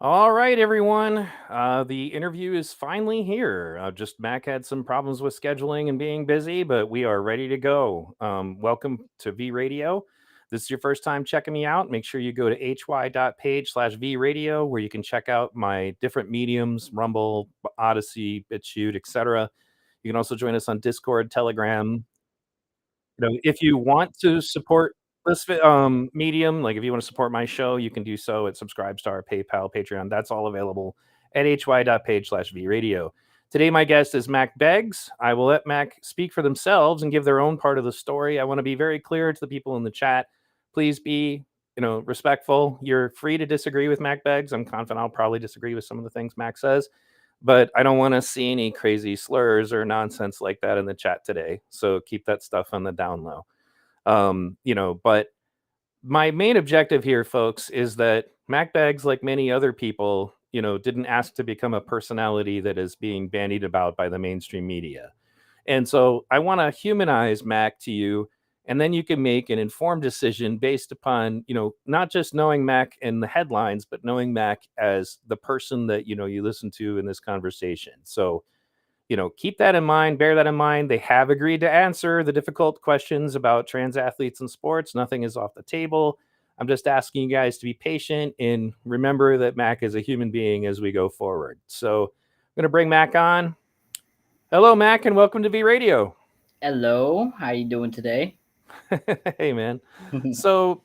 All right, everyone. The interview is finally here. Just Mac had some problems with scheduling and being busy, but we are ready to go. Welcome to V Radio. This is your first time checking me out. Make sure you go to hy.page/V Radio, where you can check out my different mediums: Rumble, Odyssey, BitChute, etc. You can also join us on Discord, Telegram. If you want to support this medium, like if you want to support my show, you can do so at Subscribestar, PayPal, Patreon. That's all available at hy.page/vradio. Today, my guest is Mack Beggs. I will let Mac speak for themselves and give their own part of the story. I want to be very clear to the people in the chat. Please be, respectful. You're free to disagree with Mac Beggs. I'm confident I'll probably disagree with some of the things Mac says, but I don't want to see any crazy slurs or nonsense like that in the chat today. So keep that stuff on the down low. But my main objective here, folks, is that Mac Bags, like many other people, didn't ask to become a personality that is being bandied about by the mainstream media. And so I want to humanize Mac to you, and then you can make an informed decision based upon, not just knowing Mac and the headlines, but knowing Mac as the person that, you listen to in this conversation. So, keep that in mind, bear that in mind. They have agreed to answer the difficult questions about trans athletes in sports. Nothing is off the table. I'm just asking you guys to be patient and remember that Mac is a human being as we go forward. So I'm going to bring Mac on. Hello, Mac, and welcome to V Radio. Hello, how you doing today? Hey, man. So,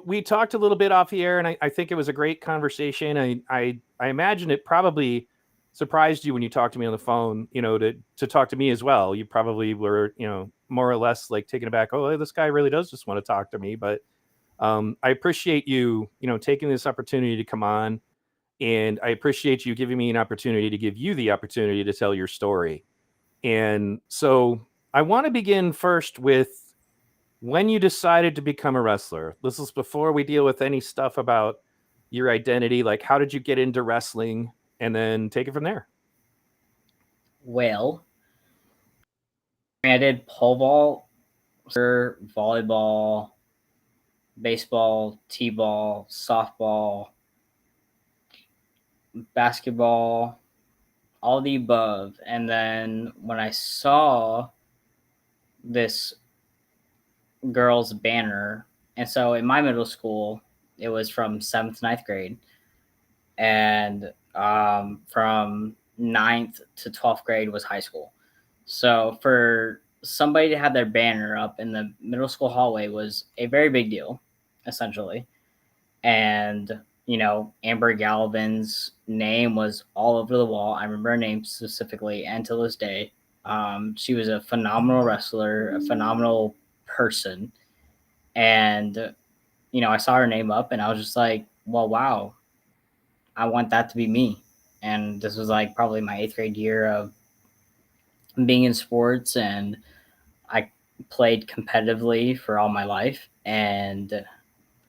we talked a little bit off the air, and I think it was a great conversation. I imagine it probably surprised you when you talked to me on the phone, to talk to me as well. You probably were, more or less like taken aback. Oh, this guy really does just want to talk to me. But I appreciate you, taking this opportunity to come on. And I appreciate you giving me an opportunity to give you the opportunity to tell your story. And so I want to begin first with when you decided to become a wrestler. This is before we deal with any stuff about your identity. Like, how did you get into wrestling? And then take it from there. Well, I did pole vault, volleyball, baseball, t-ball, softball, basketball, all the above. And then when I saw this girl's banner, and so in my middle school, it was from 7th to 9th grade, and from 9th to 12th grade was high school. So for somebody to have their banner up in the middle school hallway was a very big deal, essentially. And, Amber Galvin's name was all over the wall. I remember her name specifically, and to this day, she was a phenomenal wrestler, a phenomenal person. And, I saw her name up and I was just like, well, wow, I want that to be me. And this was like probably my 8th grade year of being in sports, and I played competitively for all my life, and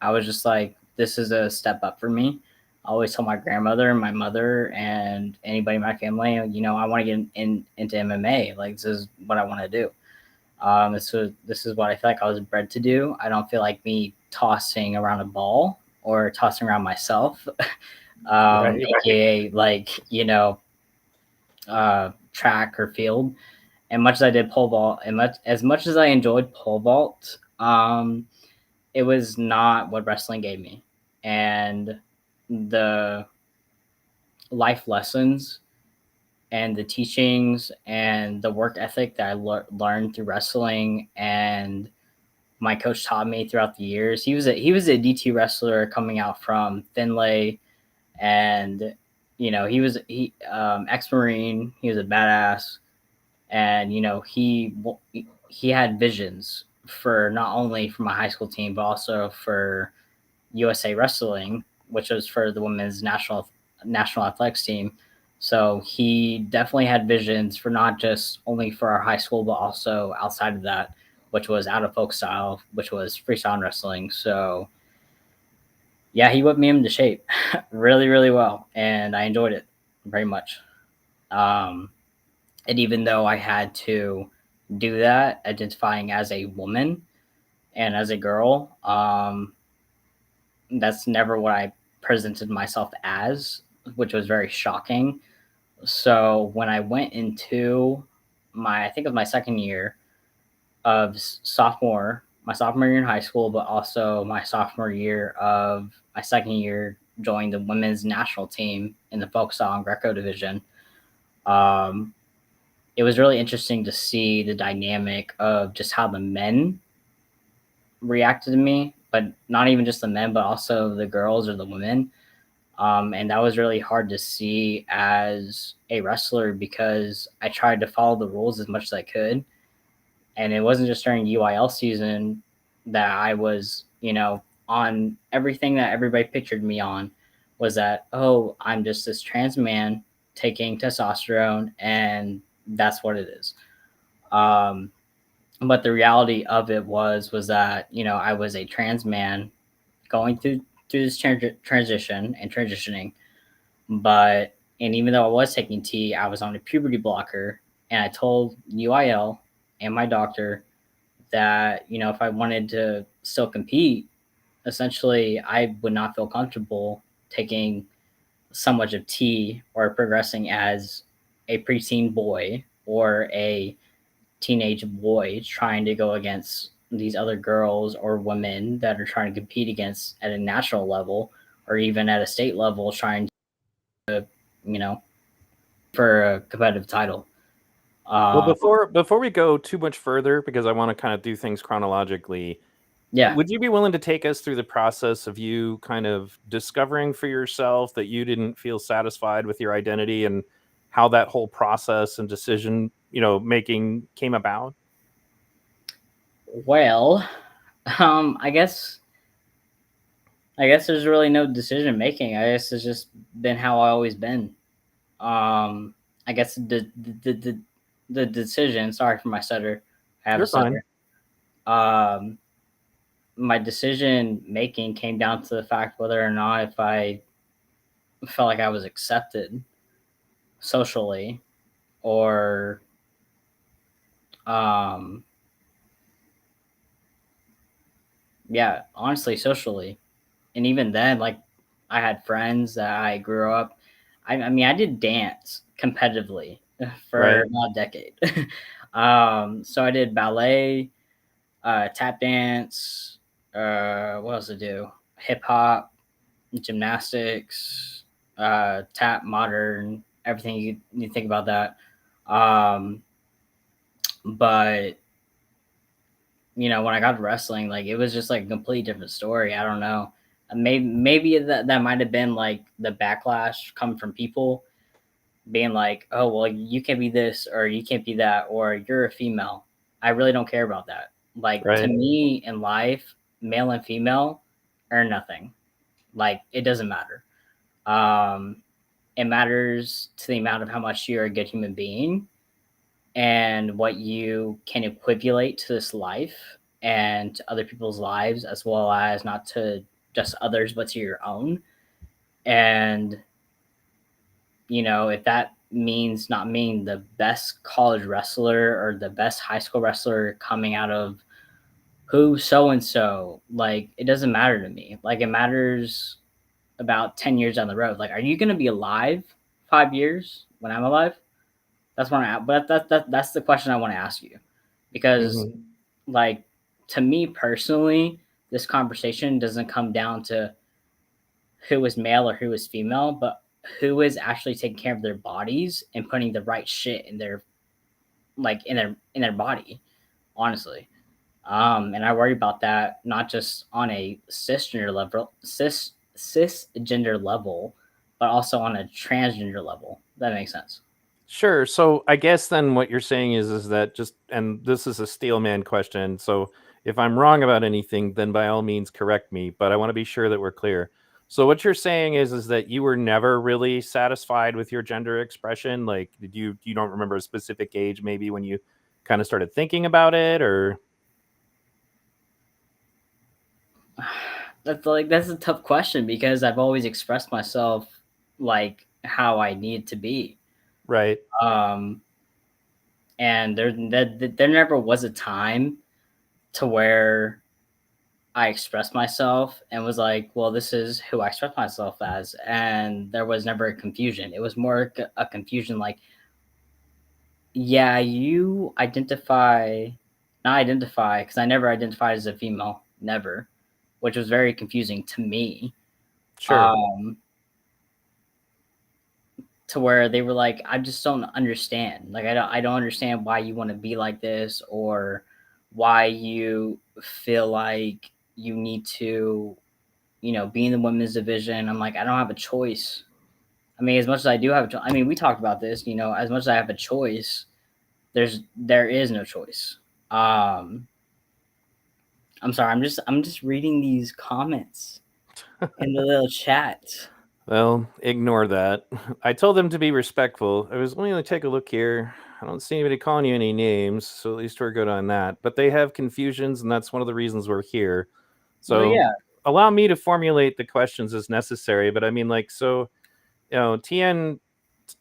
I was just like, this is a step up for me. I always tell my grandmother and my mother and anybody in my family, I want to get into MMA. Like, this is what I want to do. This is what I feel like I was bred to do. I don't feel like me tossing around a ball or tossing around myself, Right. aka track or field. And much as I did pole vault, and much as I enjoyed pole vault, it was not what wrestling gave me. And the life lessons and the teachings and the work ethic that I learned through wrestling, and my coach taught me throughout the years. He was a DT wrestler coming out from Finlay, and he ex-marine. He was a badass, and he had visions for not only for my high school team but also for USA Wrestling, which was for the women's national athletics team. So he definitely had visions for not just only for our high school but also outside of that, which was out of folk style, which was freestyle wrestling. So yeah, he whipped me into shape really, really well, and I enjoyed it very much. Um, and even though I had to do that, identifying as a woman and as a girl, that's never what I presented myself as, which was very shocking. So when I went into I think it was my second year of my sophomore year in high school, but also my sophomore year of my second year joining the women's national team in the folk song Greco division. Um, it was really interesting to see the dynamic of just how the men reacted to me, but not even just the men, but also the girls or the women. And that was really hard to see as a wrestler because I tried to follow the rules as much as I could. And it wasn't just during UIL season that I was, on everything that everybody pictured me on was that, oh, I'm just this trans man taking testosterone and that's what it is. Um, but the reality of it was that, I was a trans man going through this transition and transitioning. But and even though I was taking T, I was on a puberty blocker, and I told UIL and my doctor that if I wanted to still compete, essentially I would not feel comfortable taking so much of T or progressing as a preteen boy or a teenage boy trying to go against these other girls or women that are trying to compete against at a national level or even at a state level trying to, you know, for a competitive title. Well, Uh, before we go too much further, because I want to kind of do things chronologically, yeah. would you be willing to take us through the process of you kind of discovering for yourself that you didn't feel satisfied with your identity and how that whole process and decision, making came about? Well, I guess there's really no decision making. I guess it's just been how I always been. I guess the decision. Sorry for my stutter. I have a You're fine. stutter. Um, my decision making came down to the fact whether or not if I felt like I was accepted socially or um yeah, honestly socially. And even then, like I had friends that I grew up. I mean, I did dance competitively for Right. about a decade. So I did ballet, tap dance. What else to do? Hip hop, gymnastics, tap, modern, everything you think about that. Um, but when I got to wrestling, like it was just like a completely different story. I don't know. Maybe that might have been like the backlash coming from people being like, "Oh, well, you can't be this or you can't be that or you're a female." I really don't care about that. Like to Right. me in life, male and female are nothing. Like it doesn't matter. Um, it matters to the amount of how much you're a good human being and what you can equivocate to this life and to other people's lives, as well as not to just others, but to your own. And, if that means not being the best college wrestler or the best high school wrestler coming out of who so and so, like, it doesn't matter to me. Like, it matters about 10 years down the road. Like, are you going to be alive 5 years when I'm alive? That's what but that's the question I want to ask you, because Mhm. like to me personally, this conversation doesn't come down to who is male or who is female, but who is actually taking care of their bodies and putting the right shit in their in their body. Honestly, and I worry about that not just on a cisgender level, but also on a transgender level. That makes sense. Sure. So I guess then what you're saying is that just, and this is a steel man question. So if I'm wrong about anything, then by all means correct me. But I want to be sure that we're clear. So what you're saying is that you were never really satisfied with your gender expression. Like, you don't remember a specific age, maybe when you kind of started thinking about it, or That's a tough question because I've always expressed myself like how I need to be. right? Um, and there never was a time to where I expressed myself and was like, well, this is who I express myself as. And there was never a confusion. It was more a confusion like, yeah, you identify, not identify, because I never identified as a female, never, which was very confusing to me. Sure. Um, to where they were like, I just don't understand. Like, I don't understand why you want to be like this, or why you feel like you need to, be in the women's division. I'm like, I don't have a choice. I mean, as much as I do have, I mean, we talked about this. As much as I have a choice, there is no choice. Um, I'm sorry. I'm just reading these comments in the little chat. Well, ignore that. I told them to be respectful. I was only going to take a look here. I don't see anybody calling you any names, so at least we're good on that. But they have confusions, and that's one of the reasons we're here. No, So yeah, allow me to formulate the questions as necessary. But I mean, like, so, TN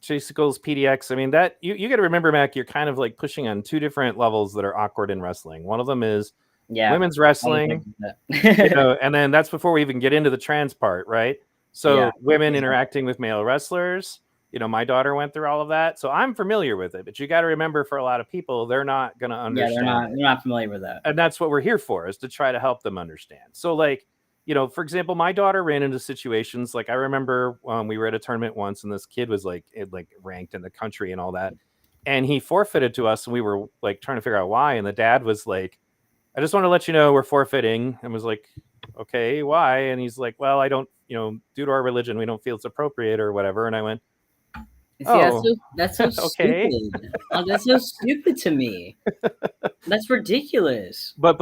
Chasicles PDX, I mean, that you got to remember, Mac, you're kind of like pushing on two different levels that are awkward in wrestling. One of them is yeah. women's I agree wrestling, with that. and then that's before we even get into the trans part, right? Yeah, So women exactly. interacting with male wrestlers, my daughter went through all of that, so I'm familiar with it. But you got to remember, for a lot of people, they're not going to Yeah, they're understand not it, they're not familiar with that. and that's what we're here for, is to try to help them understand. So, like, for example, my daughter ran into situations like, I remember we were at a tournament once, and this kid was like ranked in the country and all that, and he forfeited to us, and we were like trying to figure out why, and the dad was like, I just want to let you know we're forfeiting. And was like, okay, why? And he's like, well, I don't, due to our religion, we don't feel it's appropriate or whatever. And I went, See, that's oh, so that's so okay. stupid. That's so stupid to me. That's ridiculous. But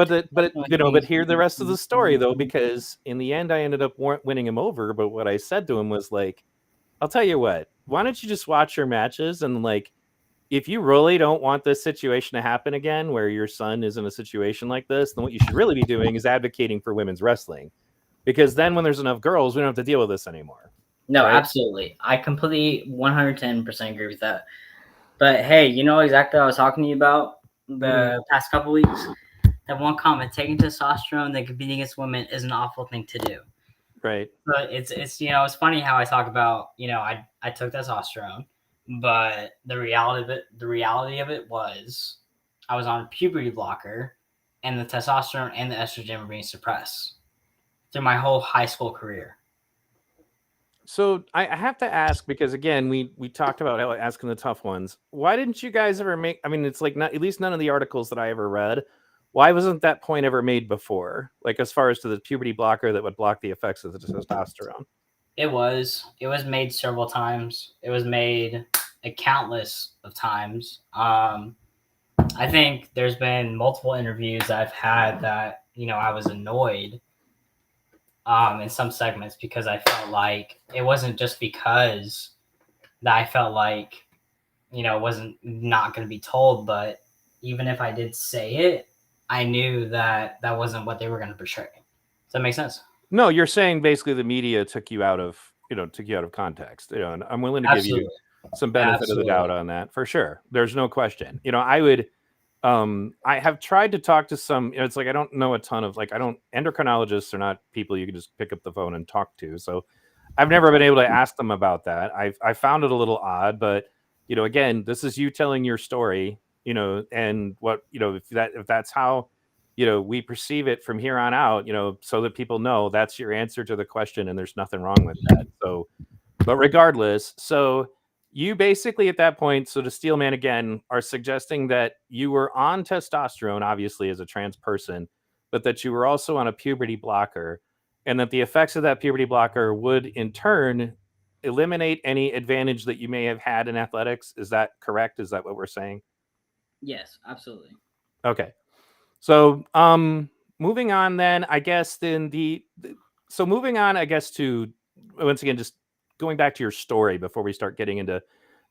hear the rest of the story though, because in the end, I ended up winning him over. But what I said to him was like, I'll tell you what, why don't you just watch your matches, and like, if you really don't want this situation to happen again, where your son is in a situation like this, then what you should really be doing is advocating for women's wrestling, because then when there's enough girls, we don't have to deal with this anymore, No, right? absolutely. I completely 110% agree with that. But hey, you know exactly what I was talking to you about Mm-hmm. the past couple weeks? That one comment, taking testosterone that competing against women is an awful thing to do. Right. But it's funny how I talk about, I took testosterone, but the reality of it was I was on a puberty blocker, and the testosterone and the estrogen were being suppressed through my whole high school career. So I have to ask, because again, we talked about asking the tough ones. Why didn't you guys ever make? I mean, it's like, not, at least none of the articles that I ever read. Why wasn't that point ever made before? Like, as far as to the puberty blocker that would block the effects of the testosterone. It was made several times. It was made a countless of times. I think there's been multiple interviews I've had that I was annoyed in some segments, because I felt like it wasn't just because that I felt like it wasn't not going to be told, but even if I did say it, I knew that that wasn't what they were going to portray. Does that make sense? No, you're saying basically the media took you out of context. And I'm willing to give you Absolutely, some benefit of the doubt absolutely. on that, for sure. There's no question. I would I have tried to talk to some, it's like, I don't know a ton of, like, I don't, endocrinologists are not people you can just pick up the phone and talk to. So I've never been able to ask them about that. I found it a little odd, but again, this is you telling your story, and what, if that's how, we perceive it from here on out, so that people know that's your answer to the question, and there's nothing wrong with that. So, but regardless, so you basically at that point, so to Steelman again, are suggesting that you were on testosterone, obviously, as a trans person, but that you were also on a puberty blocker, and that the effects of that puberty blocker would in turn eliminate any advantage that you may have had in athletics. Is that correct? Is that what we're saying? Yes, absolutely. Okay. So, moving on then, I guess then so moving on, I guess, to, once again, just going back to your story before we start getting into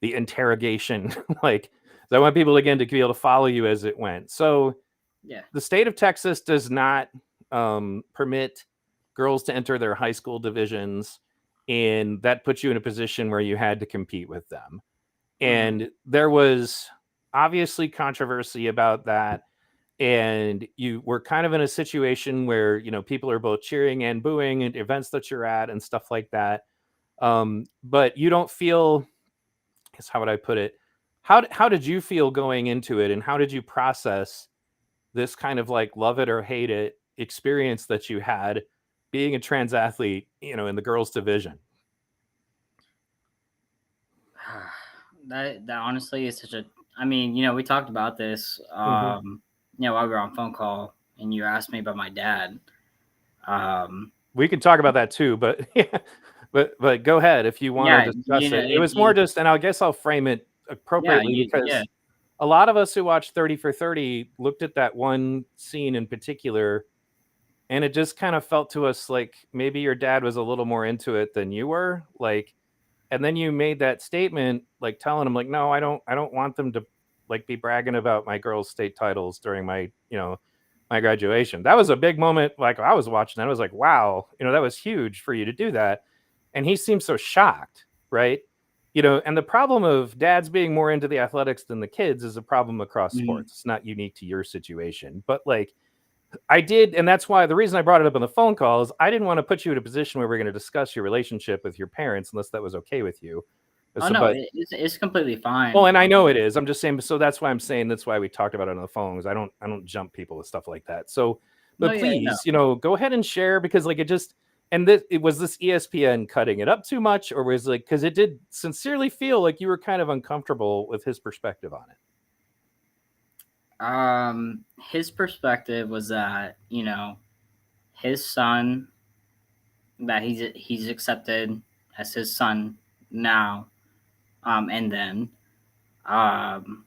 the interrogation, like, 'cause I want people again to be able to follow you as it went. So, Yeah. the state of Texas does not permit girls to enter their high school divisions, and that puts you in a position where you had to compete with them. Hmm. And there was obviously controversy about that. and you were kind of in a situation where, you know, people are both cheering and booing at events that you're at and stuff like that. But you don't feel, I guess, how would I put it? How did you feel going into it, and how did you process this kind of like love it or hate it experience that you had being a trans athlete, you know, in the girls division? That honestly is such a. I mean, we talked about this. Mm-hmm. While we were on phone call, and you asked me about my dad. Um, We can talk about that too, but yeah, but go ahead if you want to yeah, discuss it. It was more just, and I guess I'll frame it yeah, appropriately yeah. because a lot of us who watched 30 for 30 looked at that one scene in particular, and it just kind of felt to us like maybe your dad was a little more into it than you were, like, and then you made that statement like telling him like, no, I don't want them to like be bragging about my girls state titles during my, you know, my graduation. That was a big moment. Like I was watching that, I was like, wow, you know, that was huge for you to do that. And he seemed so shocked, right? You know, and the problem of dads being more into the athletics than the kids is a problem across Mhm. sports. It's not unique to your situation, but like I did, and that's why the reason I brought it up on the phone call is I didn't want to put you in a position where we're going to discuss your relationship with your parents unless that was okay with you. Oh So, no, but it's completely well, fine. and I know it is. I'm just saying. So that's why I'm saying that's why we talked about it on the phone because I don't jump people with stuff like that. So, No, but yeah, no. please, you know, go ahead and share because like it just and this it was this ESPN cutting it up too much or was like because it did sincerely feel like you were kind of uncomfortable with his perspective on it. His perspective was that his son that he's accepted as his son now, and then um,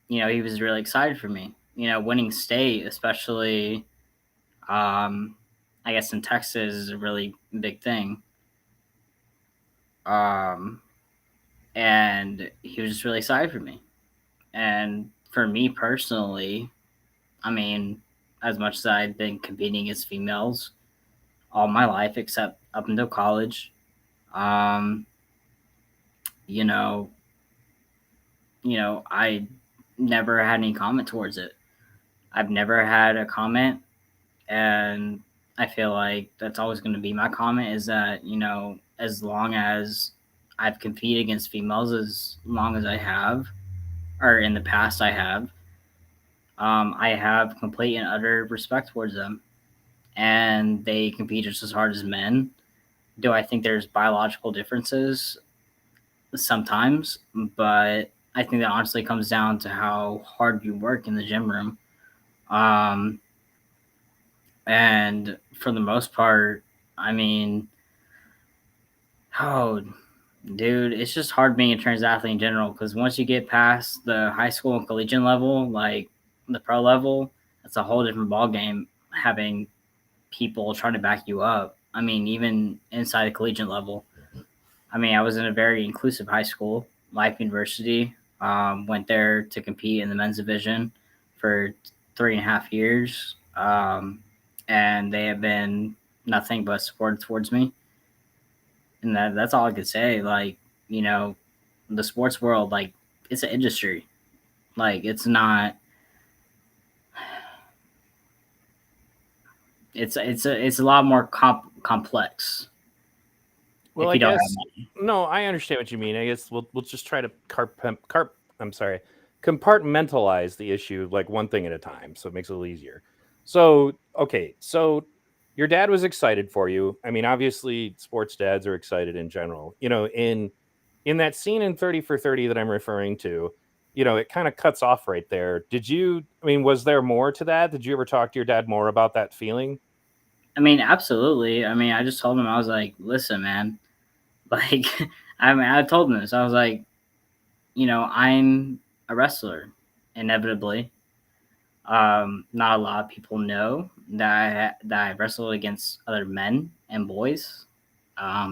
he was really excited for me. Winning state, especially, um, I guess in Texas, is a really big thing. Um, and he was just really excited for me. And for me personally, I mean, as much as I've been competing against females all my life, except up until college, um, you know, I never had any comment towards it. I've never had a comment, and I feel like that's always going to be my comment is that, as long as I've competed against females as long as I have, or in the past I have complete and utter respect towards them. And they compete just as hard as men. Do I think there's biological differences? Sometimes, but I think that honestly comes down to how hard you work in the gym room. Um, and for the most part, I mean, oh, dude, it's just hard being a trans athlete in general because once you get past the high school and collegiate level, like the pro level, it's a whole different ball game. Having people trying to back you up. I mean, even inside the collegiate level. I mean, I was in a very inclusive high school, Life University. Went there to compete in the men's division for 3.5 years, and they have been nothing but supportive towards me. And that's all I could say. Like, you know, the sports world, like, it's an industry. Like, it's not. It's a lot more complex Well, if I you don't have guess money. no, I understand what you mean. I guess we'll just try to I'm sorry, compartmentalize the issue like one thing at a time, so it makes it a little easier. So, okay, so your dad was excited for you. I mean, obviously, sports dads are excited in general. You know, in that scene in 30 for 30 that I'm referring to, you know, it kind of cuts off right there. Did you? I mean, was there more to that? Did you ever talk to your dad more about that feeling? I mean, absolutely. I mean, I just told him I was like, listen, man, like, I mean, I told him this. I was like, I'm a wrestler, inevitably. Not a lot of people know that I wrestled against other men and boys.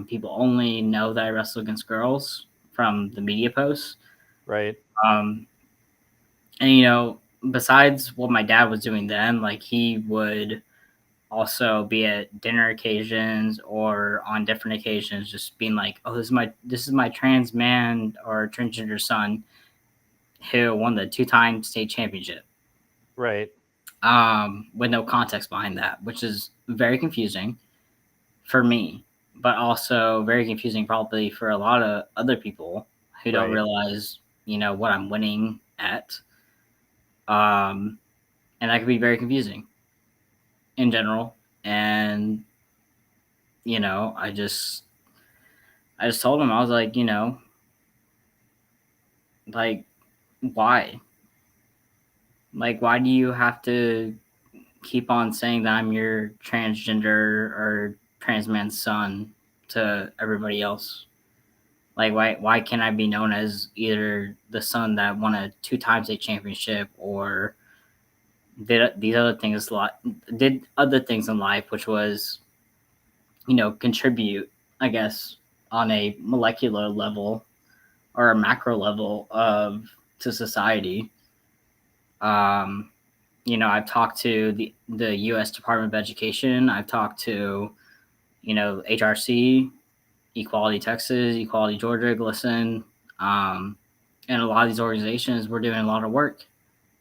People only know that I wrestle against girls from the media posts. Right. Um, and besides what my dad was doing then, like he would also be at dinner occasions or on different occasions, just being like, "Oh, this is my trans man or transgender son who won the 2-time state championship." Right. with no context behind that, which is very confusing for me, but also very confusing probably for a lot of other people who don't Right. realize, what I'm winning at. Um, and that could be very confusing in general. And I just told him, I was like, like, why? Like, why do you have to keep on saying that I'm your transgender or trans man's son to everybody else? Like, why can't I be known as either the son that won a 2 times a championship or did other things in life, which was, contribute, I guess, on a molecular level or a macro level to society. Um, I've talked to the U.S. Department of Education. I've talked to, HRC, Equality Texas, Equality Georgia, Glisten, and a lot of these organizations were doing a lot of work.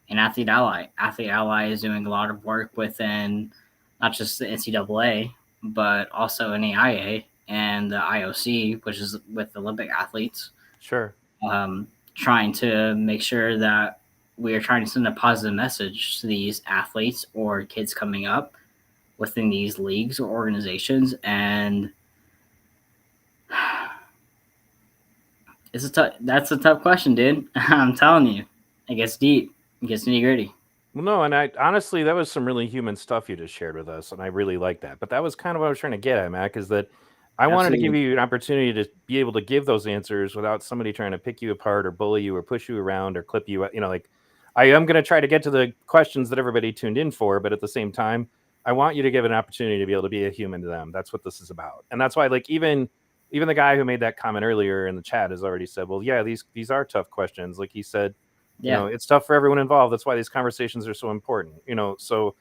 And Athlete Ally is doing a lot of work within not just the NCAA, but also NAIA and the IOC, which is with Olympic athletes, Sure. trying to make sure that we are trying to send a positive message to these athletes or kids coming up within these leagues or organizations. And that's a tough question, dude. I'm telling you, it gets deep, it gets nitty gritty. Well, no, and I honestly, that was some really human stuff you just shared with us, and I really like that. But that was kind of what I was trying to get at, Mac, is that I wanted to give Absolutely. you an opportunity to be able to give those answers without somebody trying to pick you apart or bully you or push you around or clip you. Like I am going to try to get to the questions that everybody tuned in for, but at the same time, I want you to give an opportunity to be able to be a human to them. That's what this is about, and that's why, like, even the guy who made that comment earlier in the chat has already said, well, yeah, these are tough questions. Like he said, Yeah. it's tough for everyone involved. That's why these conversations are so important. So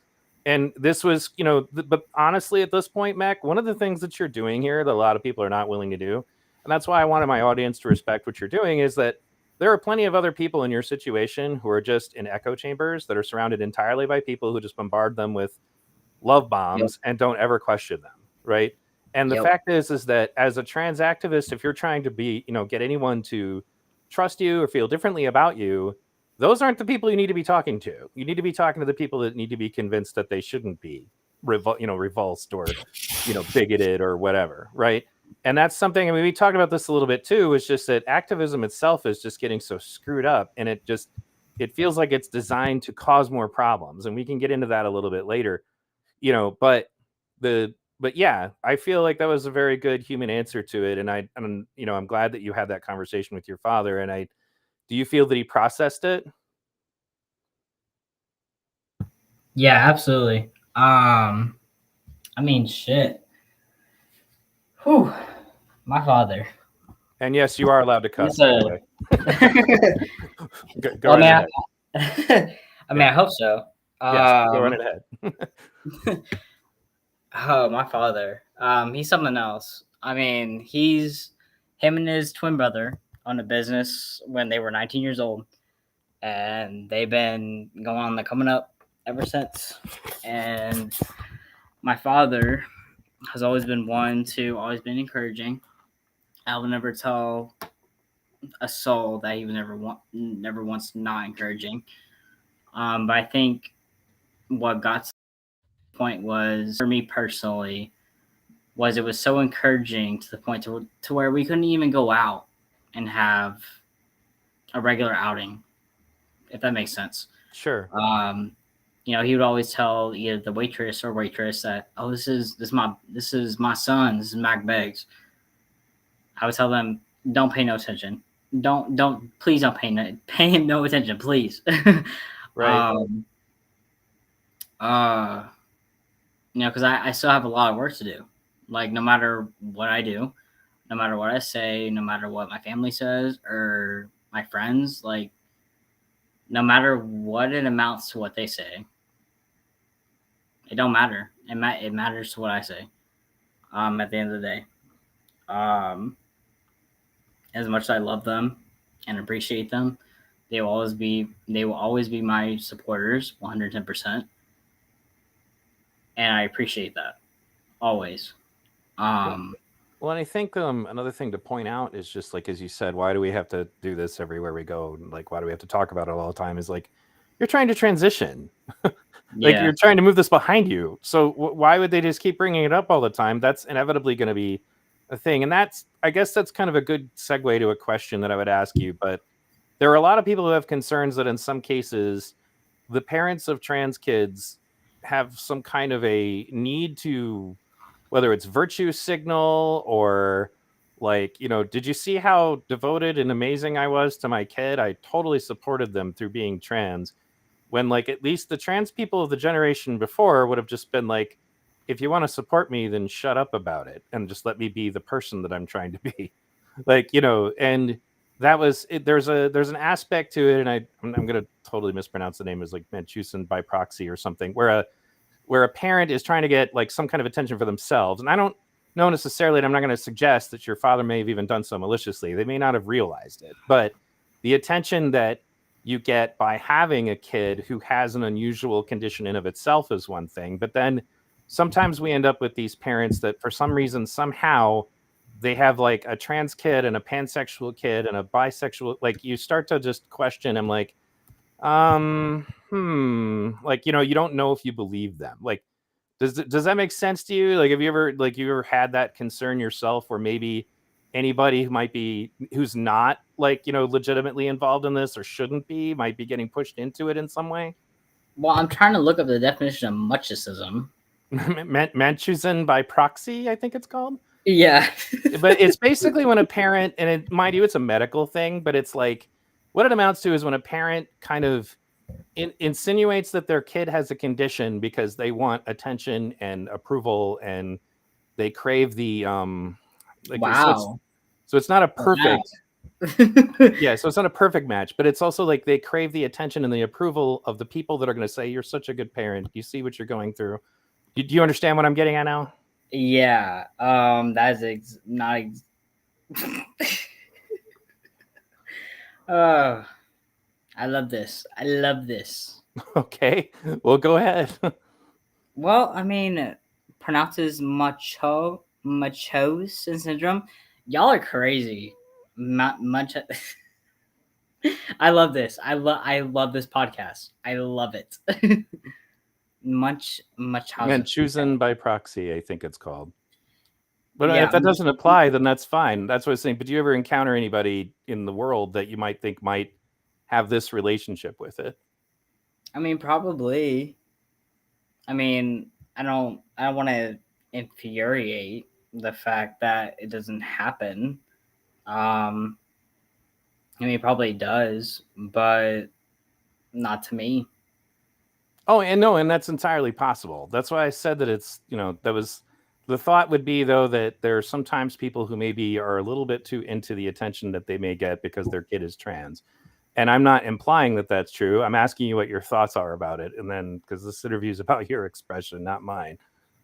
and this was, but honestly, at this point, Mac, one of the things that you're doing here that a lot of people are not willing to do, and that's why I wanted my audience to respect what you're doing, is that there are plenty of other people in your situation who are just in echo chambers that are surrounded entirely by people who just bombard them with love Yep. bombs and don't ever question them, right? And the Yep. fact is that as a trans activist, if you're trying to be, get anyone to trust you or feel differently about you, those aren't the people you need to be talking to. You need to be talking to the people that need to be convinced that they shouldn't be revulsed or bigoted or whatever, right? And that's something, I mean, we talked about this a little bit too. It's just that activism itself is just getting so screwed up, and it feels like it's designed to cause more problems, and we can get into that a little bit later. But yeah, I feel like that was a very good human answer to it, and I'm glad that you had that conversation with your father. And I do you feel that he processed it? Yeah, absolutely. I mean, shit. Whew. My father. And yes, you are allowed to cuss, That's by the a. way. Go Well, right man. ahead. I Yeah. hope so. Yes, go right Um. ahead. Oh, my father. He's something else. I mean, he's him and his twin brother owned a business when they were 19 years old, and they've been going on the coming up ever since. And my father has always been one to always been encouraging. I will never tell a soul that he was never once not encouraging. But I think what got to the point was for me personally was it was so encouraging to the point to where we couldn't even go out and have a regular outing, if that makes sense. Sure. Um, he would always tell either the waitress that, "Oh, this is my son. This is Mack Beggs." I would tell them, "Don't pay no attention. Please don't pay him no attention, please." Right. um, uh, because I still have a lot of work to do. Like, no matter what I do, no matter what I say, no matter what my family says or my friends, like, no matter what it amounts to what they say, it don't matter. It matters to what I say. At the end of the day, um, as much as I love them and appreciate them, they will always be my supporters, 110%. and I appreciate that always. Well, Um, well, and I think another thing to point out is just like as you said, why do we have to do this everywhere we go? Like, why do we have to talk about it all the time? Is like you're trying to transition, like yeah. you're trying to move this behind you. So why would they just keep bringing it up all the time? That's inevitably going to be a thing, and that's I guess that's kind of a good segue to a question that I would ask you. But there are a lot of people who have concerns that in some cases the parents of trans kids have some kind of a need to, whether it's virtue signal or like, did you see how devoted and amazing I was to my kid? I totally supported them through being trans, when like at least the trans people of the generation before would have just been like, if you want to support me, then shut up about it and just let me be the person that I'm trying to be. Like, and that was it. There's an aspect to it, and I'm gonna totally mispronounce the name, is like Manchusen by proxy or something, where a parent is trying to get like some kind of attention for themselves. And I don't know necessarily, and I'm not going to suggest that your father may have even done so maliciously. They may not have realized it, but the attention that you get by having a kid who has an unusual condition in of itself is one thing. But then sometimes we end up with these parents that for some reason, somehow they have like a trans kid and a pansexual kid and a bisexual, like you start to just question. I'm like, like, you don't know if you believe them. Like, does that make sense to you? Like, have you ever had that concern yourself, where maybe anybody who's not like, legitimately involved in this or shouldn't be, might be getting pushed into it in some way? Well, I'm trying to look up the definition of muchicism. Manchusen by proxy, I think it's called. Yeah. But it's basically when a parent, and mind you, it's a medical thing, but it's like what it amounts to is when a parent kind of insinuates that their kid has a condition because they want attention and approval, and they crave the like Wow. so it's not a Wow. perfect, yeah, so it's not a perfect match, but it's also like they crave the attention and the approval of the people that are going to say, you're such a good parent, you see what you're going through. Do you understand what I'm getting at now? Yeah. That is not. uh, I love this. I love this. Okay, well, go ahead. Well, I mean, pronounces machos syndrome. Y'all are crazy. Much. I love this. I love this podcast. I love it. Much And houses. chosen by proxy, I think it's called. But if Yeah. that doesn't apply, then that's fine. That's what I was saying. But do you ever encounter anybody in the world that you might think might have this relationship with it? I mean, probably. I mean, I don't want to infuriate the fact that it doesn't happen. Um, I mean, it probably does, but not to me. Oh, and no, and that's entirely possible. That's why I said that it's, that was the thought would be, though, that there are sometimes people who maybe are a little bit too into the attention that they may get because their kid is trans. And I'm not implying that that's true. I'm asking you what your thoughts are about it. And then, because this interview is about your expression, not mine.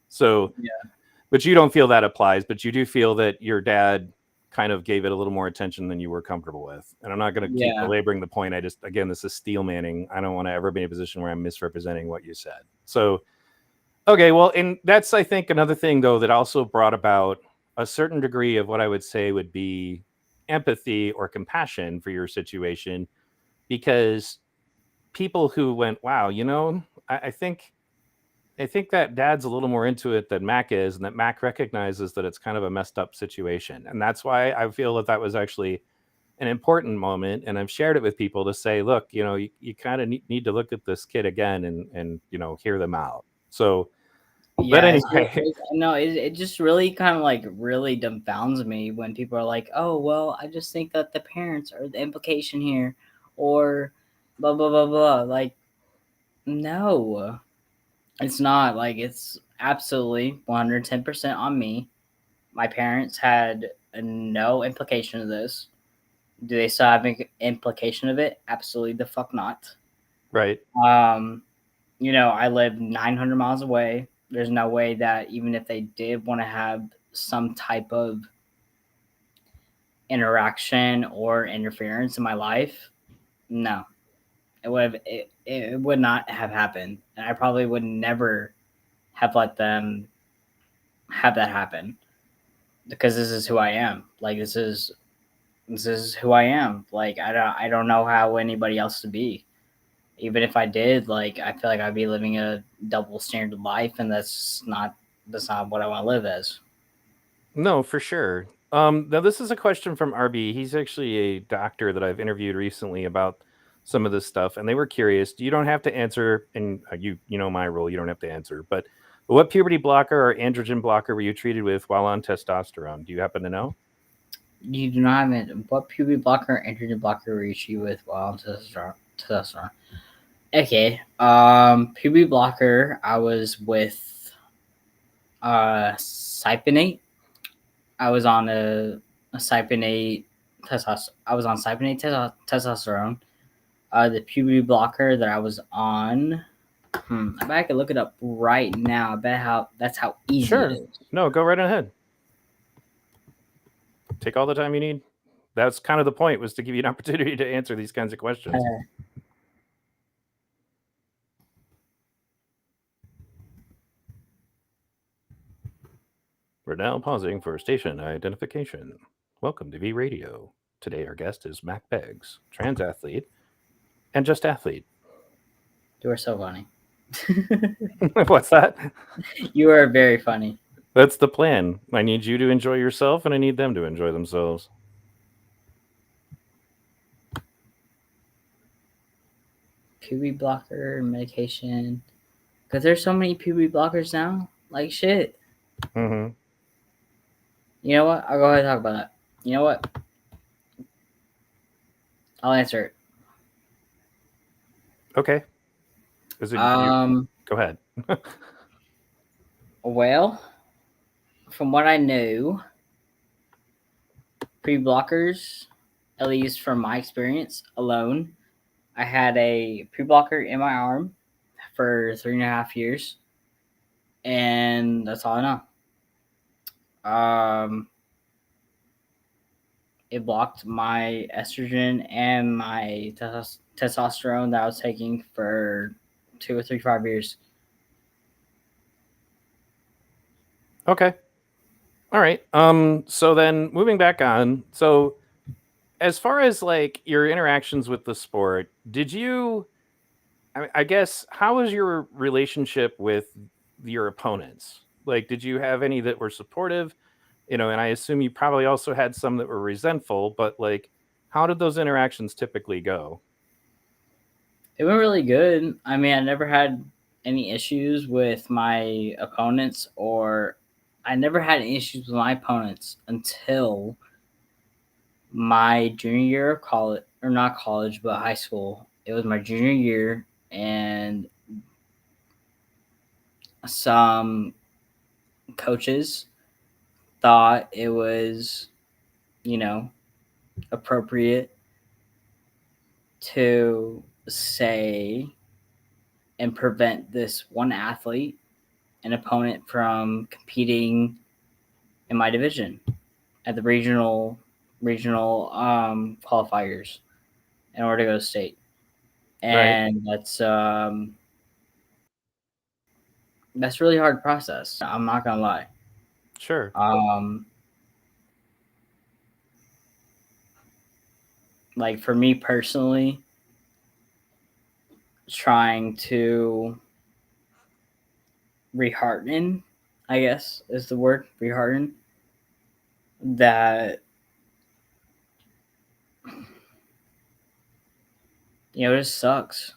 So, Yeah. but you don't feel that applies, but you do feel that your dad kind of gave it a little more attention than you were comfortable with. And I'm not going to keep Yeah. belaboring the point. Again, this is steel manning. I don't want to ever be in a position where I'm misrepresenting what you said. So, okay, well, and that's, I think, another thing, though, that also brought about a certain degree of what I would say would be empathy or compassion for your situation, because people who went, wow, I think that dad's a little more into it than Mac is, and that Mac recognizes that it's kind of a messed up situation. And that's why I feel that that was actually an important moment. And I've shared it with people to say, look, you kind of need to look at this kid again and hear them out. So, but Yeah, anyway, no, it just really kind of like really dumbfounds me when people are like, "Oh, well, I just think that the parents are the implication here," or blah blah blah blah. Like, no, it's not. Like, it's absolutely 110% on me. My parents had no implication of this. Do they still have implication of it? Absolutely the fuck not. right. Um, I live 900 miles away. There's no way that even if they did want to have some type of interaction or interference in my life, no, it would not have happened, and I probably would never have let them have that happen, because this is who I am. Like this is who I am. Like I don't know how anybody else to be. Even if I did, like I feel like I'd be living a double standard life, and that's not what I want to live as. No, for sure. Now this is a question from RB. He's actually a doctor that I've interviewed recently about some of this stuff, and they were curious. You don't have to answer, and you know my rule. You don't have to answer. But what puberty blocker or androgen blocker were you treated with while on testosterone? Do you happen to know? You do not have it. What puberty blocker, androgen blocker were you treated with while on testosterone? Okay. Puberty blocker. I was with Cypionate. I was on a Cypionate testosterone. I was on Cypionate testosterone. The puberty blocker that I was on. I bet I could look it up right now. I bet that's how easy it Sure. is. No, go right ahead. Take all the time you need. That's kind of the point, was to give you an opportunity to answer these kinds of questions. We're now pausing for station identification. Welcome to V Radio. Today our guest is Mack Beggs, trans athlete and just athlete. You are so funny. What's that? You are very funny. That's the plan. I need you to enjoy yourself, and I need them to enjoy themselves. Puberty blocker medication. Because there's so many puberty blockers now. Like shit. Mm-hmm. You know what? I'll go ahead and talk about that. You know what? I'll answer it. Okay. Is it Go ahead. Well, from what I know, pre-blockers, at least from my experience alone, I had a pre-blocker in my arm for 3.5 years, and that's all I know. It blocked my estrogen and my testosterone that I was taking for 2 or 3, 5 years. Okay. All right. So then moving back on. So as far as like your interactions with the sport, did you I guess how was your relationship with your opponents? Like did you have any that were supportive? And I assume you probably also had some that were resentful, but like how did those interactions typically go? It went really good. I mean, I never had any issues with my opponents, or I never had any issues with my opponents until my junior year of college, or not college, but high school. It was my junior year, and some coaches thought it was, you know, appropriate to say and prevent this one athlete, an opponent, from competing in my division at the regional qualifiers in order to go to state. And that's really hard process. I'm not gonna lie. Sure. Like for me personally, trying to rehearten, I guess is the word, rehearten, that it just sucks.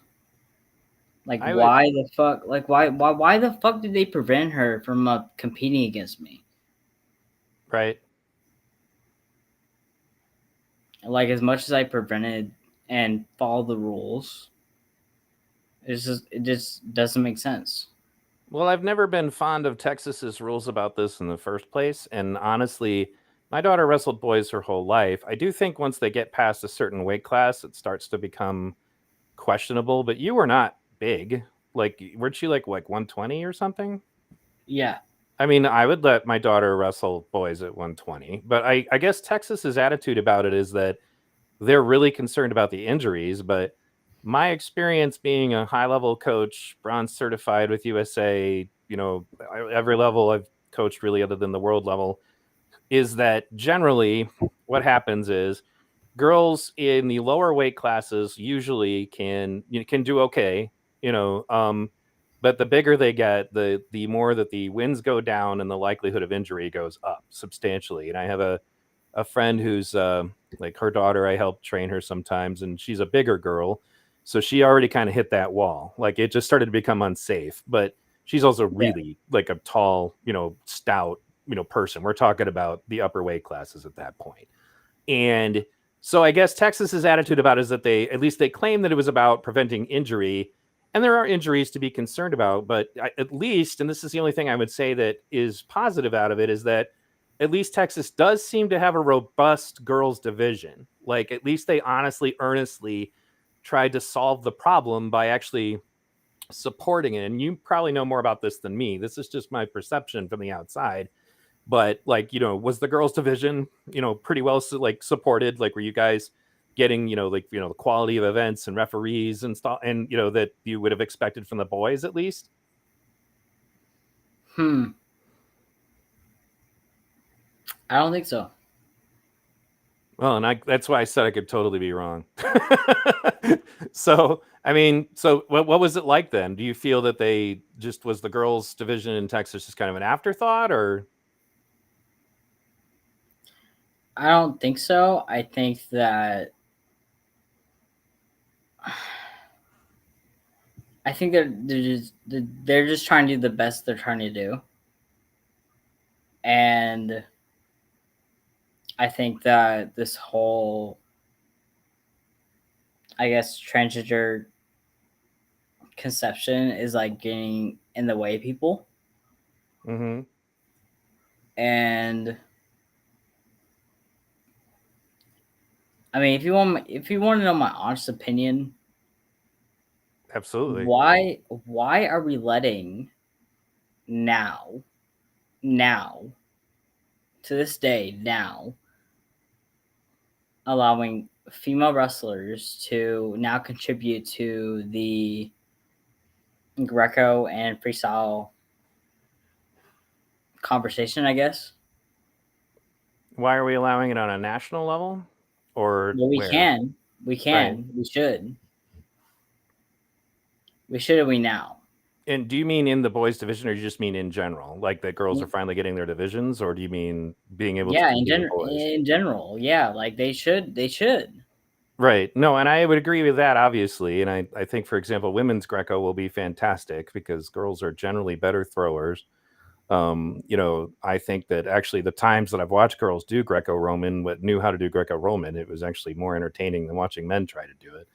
Like why the fuck? Like why the fuck did they prevent her from competing against me? Right. Like as much as I prevented and followed the rules, it just doesn't make sense. Well, I've never been fond of Texas's rules about this in the first place, and honestly, my daughter wrestled boys her whole life. I do think once they get past a certain weight class, it starts to become questionable. But you were not big. Like, weren't you like 120 or something? Yeah. I mean, I would let my daughter wrestle boys at 120, but I guess Texas's attitude about it is that they're really concerned about the injuries. But my experience being a high level coach, bronze certified with USA, every level I've coached really other than the world level, is that generally what happens is girls in the lower weight classes usually can do okay, but the bigger they get, the more that the wins go down and the likelihood of injury goes up substantially. And I have a friend who's like her daughter, I help train her sometimes, and she's a bigger girl, so she already kind of hit that wall. Like it just started to become unsafe. But she's also Yeah. really like a tall, stout, person. We're talking about the upper weight classes at that point. And so I guess Texas's attitude about it is that at least they claim that it was about preventing injury. And there are injuries to be concerned about, but at least, and this is the only thing I would say that is positive out of it, is that at least Texas does seem to have a robust girls division. Like at least they honestly, earnestly tried to solve the problem by actually supporting it. And you probably know more about this than me. This is just my perception from the outside. But like, was the girls division, pretty well like supported? Like, were you guys getting, like, the quality of events and referees and stuff, and that you would have expected from the boys at least? I don't think so. Well, and that's why I said I could totally be wrong. So, I mean, so what was it like then? Do you feel that they just was the girls division in Texas just kind of an afterthought, or? I don't think so. I think that they're just trying to do the best they're trying to do, and I think that this whole, I guess, transgender conception is like getting in the way of people. Mm-hmm. And I mean, if you want to know my honest opinion, Absolutely. why are we letting now now to this day now allowing female wrestlers to now contribute to the Greco and freestyle conversation, I guess? Why are we allowing it on a national level, or Well, where? Right. we should, and we now. And do you mean in the boys division, or do you just mean in general, like that girls are finally getting their divisions, or do you mean being able to Yeah, compete with boys? in general, yeah, like they should. Right. No, and I would agree with that, obviously. And I think, for example, women's Greco will be fantastic because girls are generally better throwers. I think that actually the times that I've watched girls do Greco-Roman, what knew how to do Greco-Roman, it was actually more entertaining than watching men try to do it.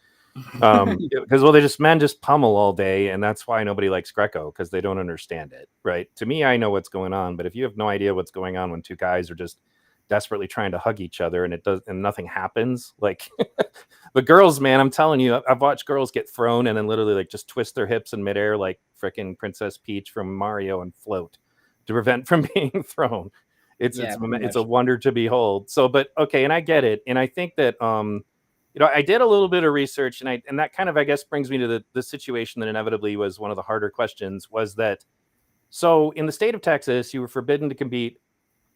Because men just pummel all day, and that's why nobody likes Greco, because they don't understand it. Right? To me, I know what's going on, but if you have no idea what's going on when two guys are just desperately trying to hug each other and nothing happens, like the girls, man, I'm telling you, I've watched girls get thrown and then literally like just twist their hips in midair like freaking Princess Peach from Mario and float to prevent from being thrown. It's Yeah, it's pretty it's a much. wonder to behold. So, but okay, and I get it, and I think that I did a little bit of research, and that kind of, I guess, brings me to the situation that inevitably was one of the harder questions. Was that so? In the state of Texas, you were forbidden to compete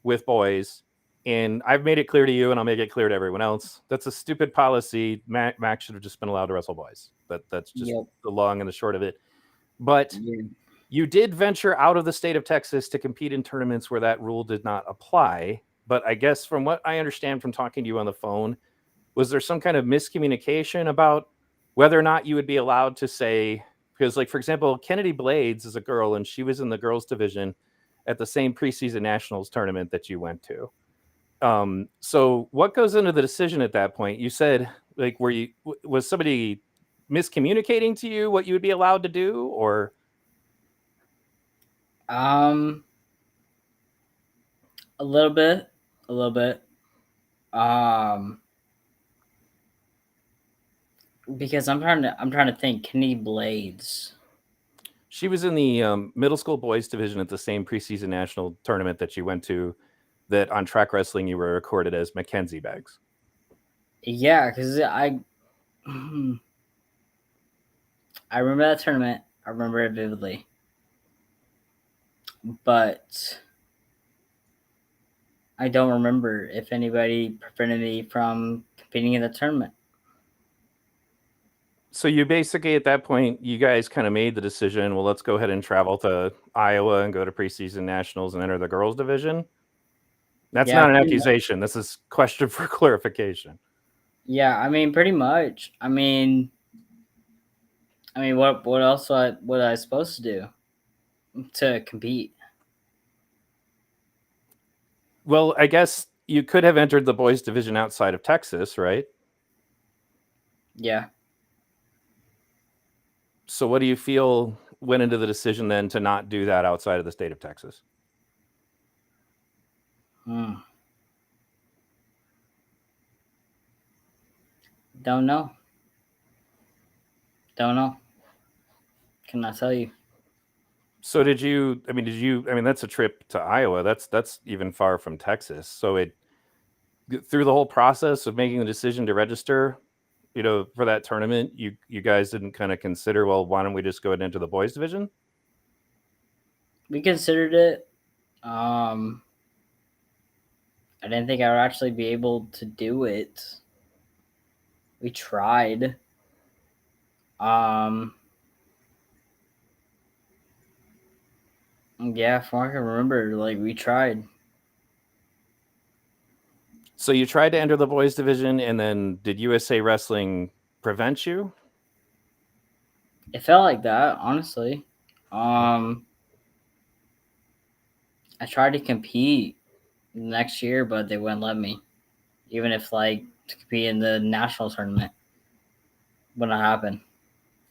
with boys, and I've made it clear to you, and I'll make it clear to everyone else. That's a stupid policy. Mac should have just been allowed to wrestle boys. That's just Yep. the long and the short of it. But Yeah. you did venture out of the state of Texas to compete in tournaments where that rule did not apply. But I guess from what I understand from talking to you on the phone, was there some kind of miscommunication about whether or not you would be allowed to say, because like, for example, Kennedy Blades is a girl and she was in the girls division at the same preseason nationals tournament that you went to. So what goes into the decision at that point? You said, like, was somebody miscommunicating to you what you would be allowed to do, or? Um, a little bit, a little bit. Um, because I'm trying to think. Kenny Blades. She was in the middle school boys division at the same preseason national tournament that you went to, that on Track Wrestling you were recorded as Mackenzie Beggs. Yeah, because I remember that tournament. I remember it vividly. but I don't remember if anybody prevented me from competing in the tournament. So you basically at that point, you guys kind of made the decision. Well, let's go ahead and travel to Iowa and go to preseason nationals and enter the girls division. That's Yeah, not an pretty much. accusation. This is question for clarification. Yeah, I mean, pretty much. What else was I supposed to do to compete? Well, I guess you could have entered the boys division outside of Texas, right? Yeah. So what do you feel went into the decision then to not do that outside of the state of Texas? Hmm. Don't know. Don't know. Can I tell you? So did you? I mean, that's a trip to Iowa. That's even far from Texas. So it through the whole process of making the decision to register, for that tournament, you guys didn't kind of consider, well, why don't we just go ahead and enter the boys division? We considered it. Um, I didn't think I would actually be able to do it. We tried. Um, yeah, from what I can remember, like we tried. So you tried to enter the boys division, and then did USA Wrestling prevent you? It felt like that, honestly. Um, I tried to compete next year, but they wouldn't let me. Even if like to compete in the national tournament wouldn't happen.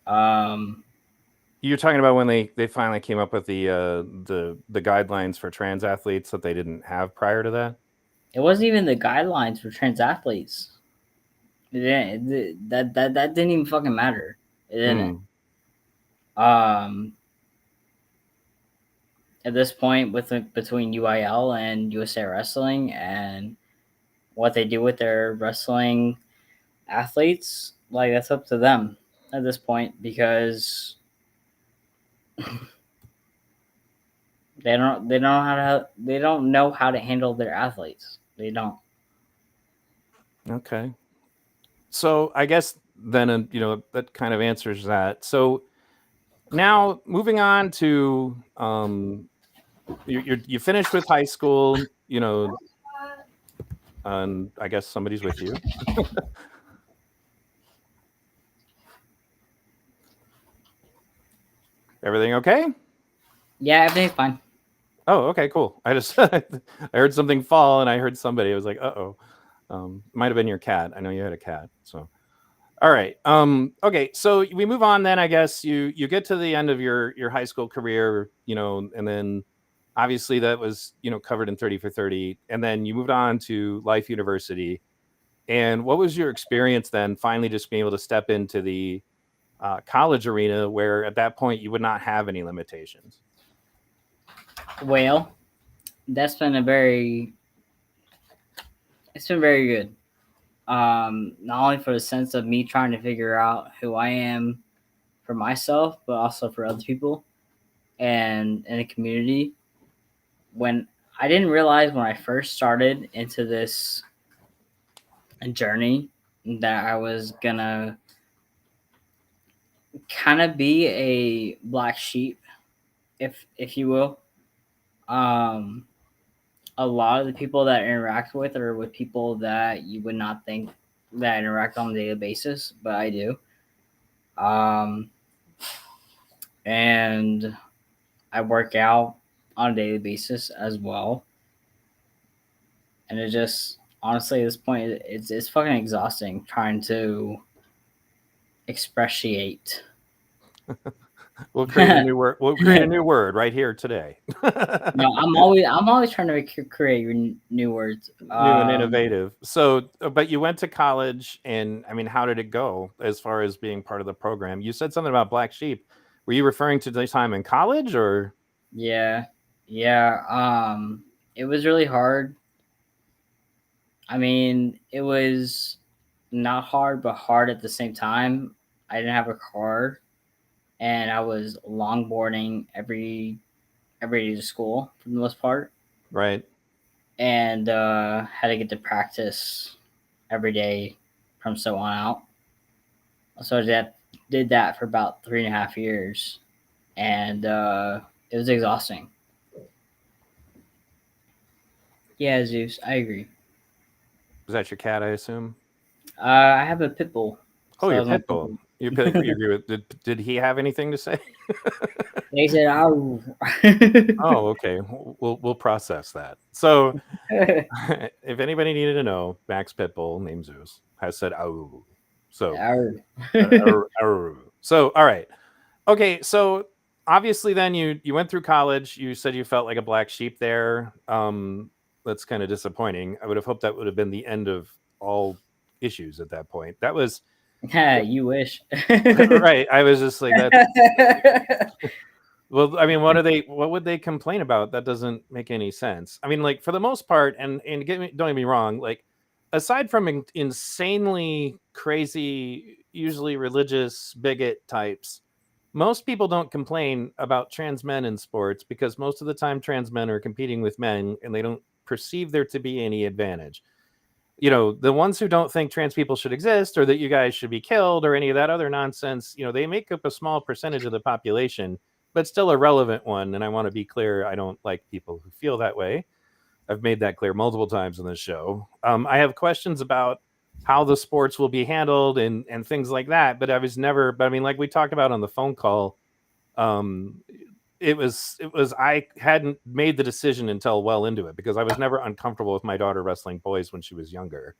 Um, You're talking about when they finally came up with the guidelines for trans athletes that they didn't have prior to that? it wasn't even the guidelines for trans athletes. It didn't, that didn't even fucking matter. It didn't. Hmm. Um, at this point, with between UIL and USA Wrestling and what they do with their wrestling athletes, like that's up to them at this point because they don't know how to handle their athletes. They don't. Okay. So I guess then, that kind of answers that. So now moving on to you finished with high school, and I guess somebody's with you. Everything okay? Yeah, everything's fine. Oh, okay, cool. I just I heard something fall and I heard somebody. I was like, uh-oh. Might have been your cat. I know you had a cat. So all right. Okay, so we move on then, I guess. You get to the end of your high school career, and then obviously that was, covered in 30 for 30. And then you moved on to Life University. And what was your experience then finally just being able to step into the college arena where at that point you would not have any limitations? Well, that's been a very it's been very good. Not only for the sense of me trying to figure out who I am for myself, but also for other people and in the community. When I didn't realize when I first started into this journey that I was gonna kind of be a black sheep, if you will. Um, a lot of the people that I interact with are with people that you would not think that I interact on a daily basis, but I do. Um, and I work out on a daily basis as well. And it just honestly at this point it's fucking exhausting trying to expressiate. We'll create a new word. We'll create a new word right here today. No, I'm always trying to create new words. New and innovative. So, but you went to college, and I mean, how did it go as far as being part of the program? You said something about black sheep. Were you referring to the time in college, or? Yeah, yeah. It was really hard. I mean, it was not hard, but hard at the same time. I didn't have a car, and I was longboarding every every day to school for the most part, Right. and had to get to practice every day from so on out. So I did that for about 3.5 years, and it was exhausting. Yeah, Zeus, I agree. Is that your cat, I assume? I have a pit bull, Oh, so your that was my pit pit bull. bull. You agree with did he have anything to say? They said, "Oh." Oh, okay. We'll process that. So, if anybody needed to know, Max Pitbull, named Zeus, has said "oh." So, "Oh." "Arr, arr." So, all right. Okay, so obviously then you went through college. You said you felt like a black sheep there. That's kind of disappointing. I would have hoped that would have been the end of all issues at that point. That was Yeah, you wish. right. I was just like that. Well, I mean, what would they complain about? That doesn't make any sense. I mean, like for the most part, and don't get me wrong, like aside from insanely crazy, usually religious bigot types, most people don't complain about trans men in sports because most of the time trans men are competing with men and they don't perceive there to be any advantage. The ones who don't think trans people should exist or that you guys should be killed or any of that other nonsense, they make up a small percentage of the population, but still a relevant one. And I want to be clear, I don't like people who feel that way. I've made that clear multiple times in this show. I have questions about how the sports will be handled and things like that, but I mean, like we talked about on the phone call, um, it was I hadn't made the decision until well into it because I was never uncomfortable with my daughter wrestling boys when she was younger.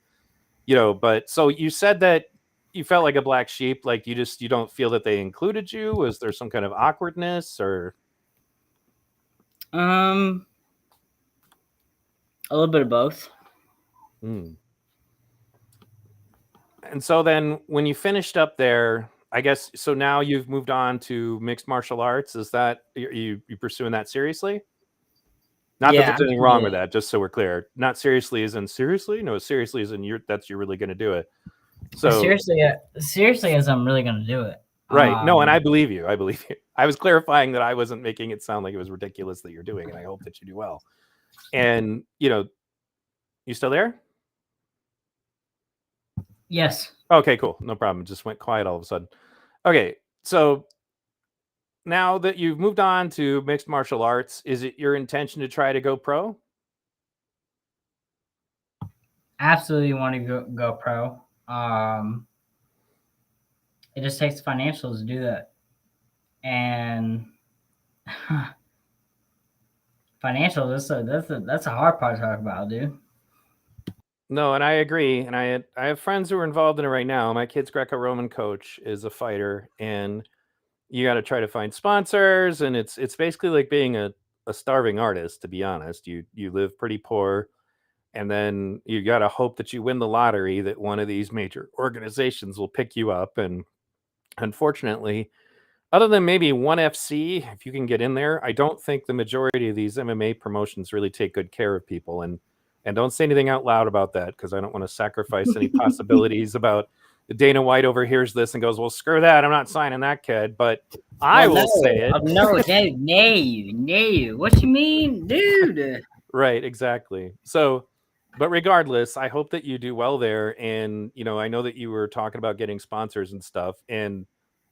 But so you said that you felt like a black sheep, like you don't feel that they included you. Was there some kind of awkwardness or um, a little bit of both. hmm. And so then when you finished up there, I guess so now you've moved on to mixed martial arts. Is that you pursuing that seriously? Not that Yeah, there's anything wrong with absolutely. that, just so we're clear. Not seriously as in seriously? No, seriously as in you're really gonna do it. So Seriously, as I'm really gonna do it. right. No, and I believe you. I believe you. I was clarifying that I wasn't making it sound like it was ridiculous that you're doing, and I hope that you do well. And you still there? Yes. Okay, cool. No problem. It just went quiet all of a sudden. Okay, so now that you've moved on to mixed martial arts, is it your intention to try to go pro? Absolutely want to go pro. It just takes financials to do that, and financial. That's a hard part to talk about, dude. No, and I agree. And I have friends who are involved in it right now. My kid's Greco-Roman coach is a fighter, and you got to try to find sponsors, and it's basically like being a starving artist. To be honest, you live pretty poor, and then you got to hope that you win the lottery that one of these major organizations will pick you up. And unfortunately, other than maybe one FC, if you can get in there, I don't think the majority of these MMA promotions really take good care of people. And don't say anything out loud about that because I don't want to sacrifice any possibilities about Dana White overhears this and goes, "Well, screw that! I'm not signing that kid." But I Well, no, will say it. no, no, no. What you mean, dude? Right, exactly. So, but regardless, I hope that you do well there. And, I know that you were talking about getting sponsors and stuff. And,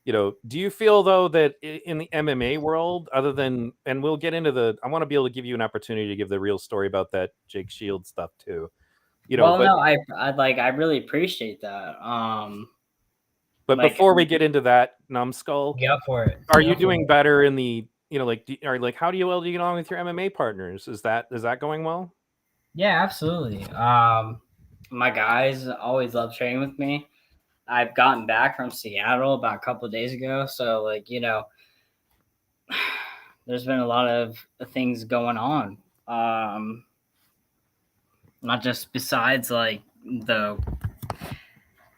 do you feel though that in the MMA world, other than, and we'll get into I want to be able to give you an opportunity to give the real story about that Jake Shields stuff too, Well, but, no, I really appreciate that. but Like, before we get into that, numbskull, go for it. are you Go for doing it. better in the, how do you get on with your MMA partners? Is that going well? Yeah, absolutely. My guys always love training with me. I've gotten back from Seattle about a couple of days ago, so there's been a lot of things going on. Um, Not just besides like the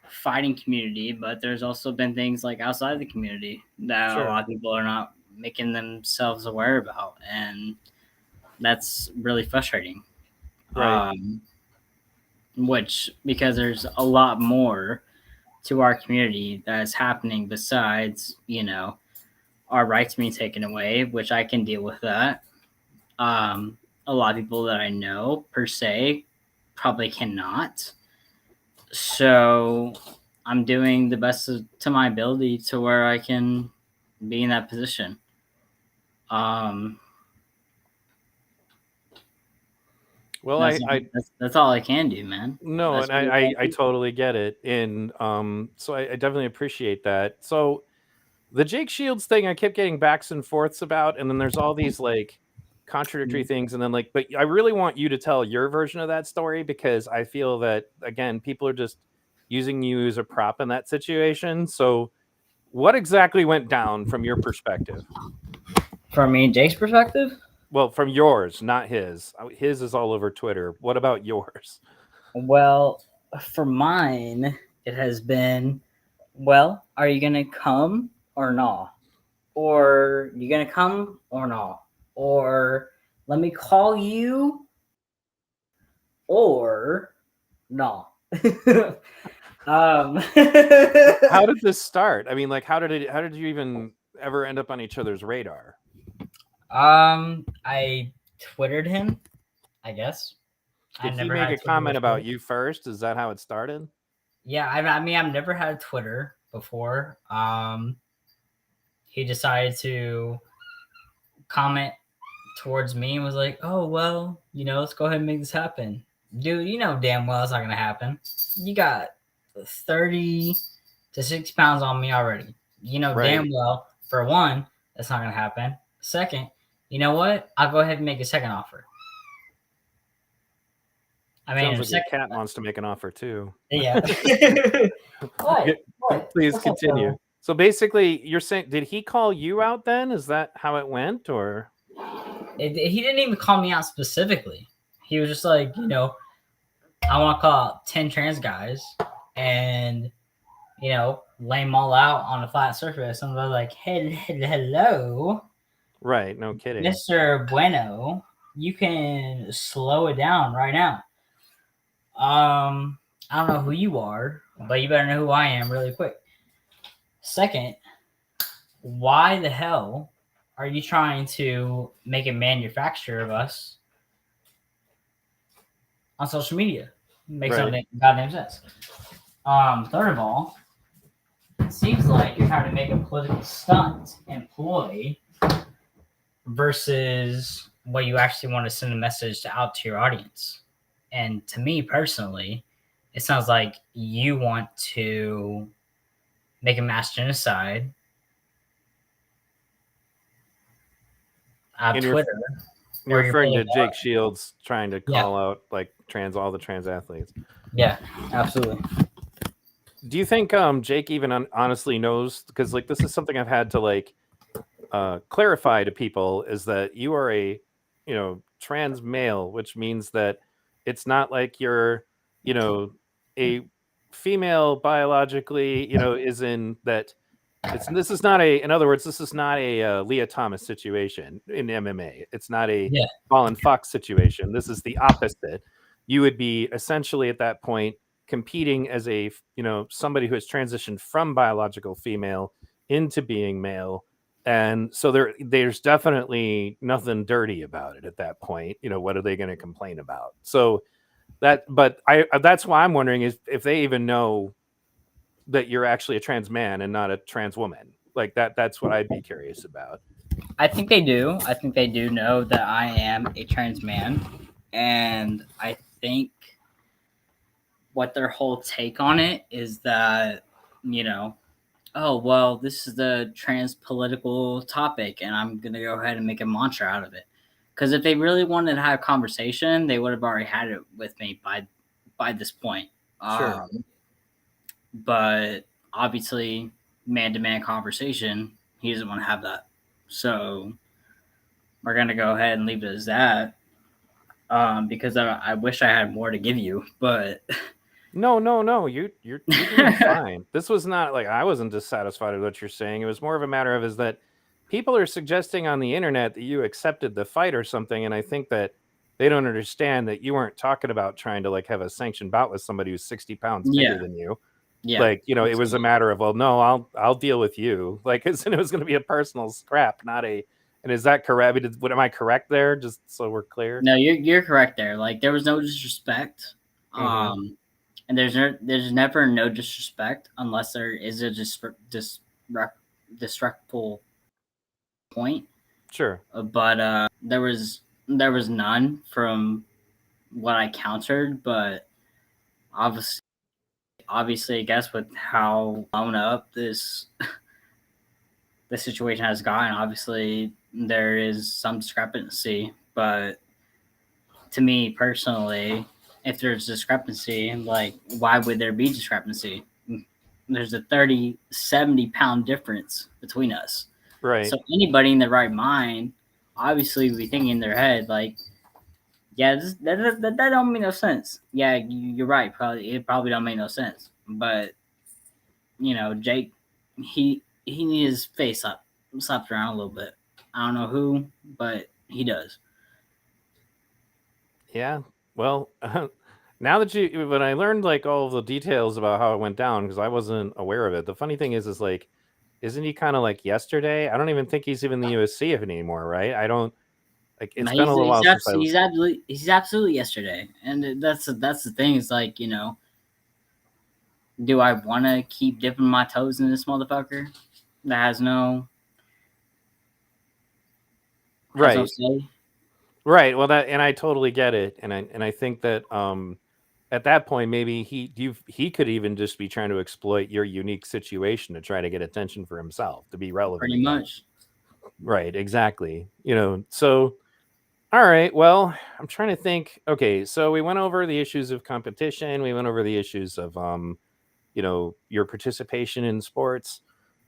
fighting community, but there's also been things like outside of the community that a Sure. lot of people are not making themselves aware about, and that's really frustrating. Right. Which because there's a lot more to our community that is happening besides our rights being taken away, which I can deal with that. A lot of people that I know per se probably cannot. So I'm doing the best to my ability to where I can be in that position. Well, That's all I can do, man. no, That's and really all I I can do. totally get it, and so I definitely appreciate that. So the Jake Shields thing, I kept getting backs and forths about, and then there's all these like contradictory things, and then like, but I really want you to tell your version of that story because I feel that again, people are just using you as a prop in that situation. So, what exactly went down from your perspective? From me and Jake's perspective, Well, from yours, not his. His is all over Twitter. What about yours? well, for mine, it has been, well, are you gonna come or not? Or you gonna come or not? Or let me call you or not. um, How did this start? I mean, like, how did you even ever end up on each other's radar? I Twittered him, I guess. Did I've he never make had a Twitter comment before. about you first? Is that how it started? Yeah, I mean, I've never had Twitter before. He decided to comment towards me and was like, "Oh well, let's go ahead and make this happen, dude. You know damn well it's not gonna happen. You got 30 to 60 pounds on me already. You know Right. damn well, for one, that's not gonna happen. Second, you know what? I'll go ahead and make a second offer. I mean, Sounds in a like your second, cat wants to make an offer too. yeah. What? What? Please What's up, continue. Phil? So basically, you're saying, did he call you out then? Is that how it went, or? He didn't even call me out specifically. He was just like, I want to call out 10 trans guys and, lay them all out on a flat surface. And they're like, hey, hello, Right. No kidding. Mr. Bueno. You can slow it down right now. I don't know who you are, but you better know who I am really quick. Second, why the hell are you trying to make a manufacturer of us on social media? Makes no Right. goddamn sense. Third of all, it seems like you're trying to make a political stunt employ versus what you actually want to send a message out to your audience. And to me personally, it sounds like you want to make a mass genocide on And Twitter. you're Or you're referring to pulling Jake Shields trying to Yeah, call out like all the trans athletes. yeah, absolutely. Do you think Jake even honestly knows? Because like this is something I've had to like clarify to people is that you are a trans male, which means that it's not like you're a female biologically is in that this is not a in other words this is not a Leah Thomas situation in MMA. It's not a Yeah, Colin Fox situation. This is the opposite. You would be essentially at that point competing as a somebody who has transitioned from biological female into being male, and so there's definitely nothing dirty about it at that point. What are they going to complain about? So but that's why I'm wondering is if they even know that you're actually a trans man and not a trans woman. Like that's what I'd be curious about. I think they do. I think they do know that I am a trans man. And I think what their whole take on it is that, oh, well, this is the trans political topic, and I'm going to go ahead and make a mantra out of it. Because if they really wanted to have a conversation, they would have already had it with me by this point. Sure. But obviously, man to man conversation, he doesn't want to have that. So we're going to go ahead and leave it as that. Because I wish I had more to give you, but No. You're doing fine. This was not like I wasn't dissatisfied with what you're saying. It was more of a matter of is that people are suggesting on the internet that you accepted the fight or something, and I think that they don't understand that you weren't talking about trying to like have a sanctioned bout with somebody who's 60 pounds yeah, bigger than you. yeah, Like it was a matter of well, no, I'll deal with you. Like it was going to be a personal scrap, not a And is that correct? I mean, what am I correct there? Just so we're clear. No, you're correct there. Like there was no disrespect. Mm-hmm. And there's never no disrespect unless there is a disrespectful point. Sure. But there was none from what I countered. But obviously, I guess with how blown up this situation has gotten, obviously there is some discrepancy. But to me personally, if there's discrepancy, like why would there be discrepancy? There's a 30, 70 pound difference between us. Right. So anybody in their right mind obviously would be thinking in their head, like, yeah, that don't make no sense. Yeah, you're right. It probably don't make no sense. But Jake, he needs his face slapped around a little bit. I don't know who, but he does. Yeah. Well, now that when I learned like all of the details about how it went down, because I wasn't aware of it. The funny thing is like, isn't he kind of like yesterday? I don't even think he's even in the USC anymore, right? I don't like. No, It's been a little while since I. he's absolutely yesterday, and that's the thing. Is like do I want to keep dipping my toes in this motherfucker that has no Right. say? Right. Well, that and I totally get it, and I think that at that point maybe he could even just be trying to exploit your unique situation to try to get attention for himself to be relevant Pretty again. much. Right. Exactly. So all right. Well, I'm trying to think. Okay, so we went over the issues of competition. We went over the issues of your participation in sports.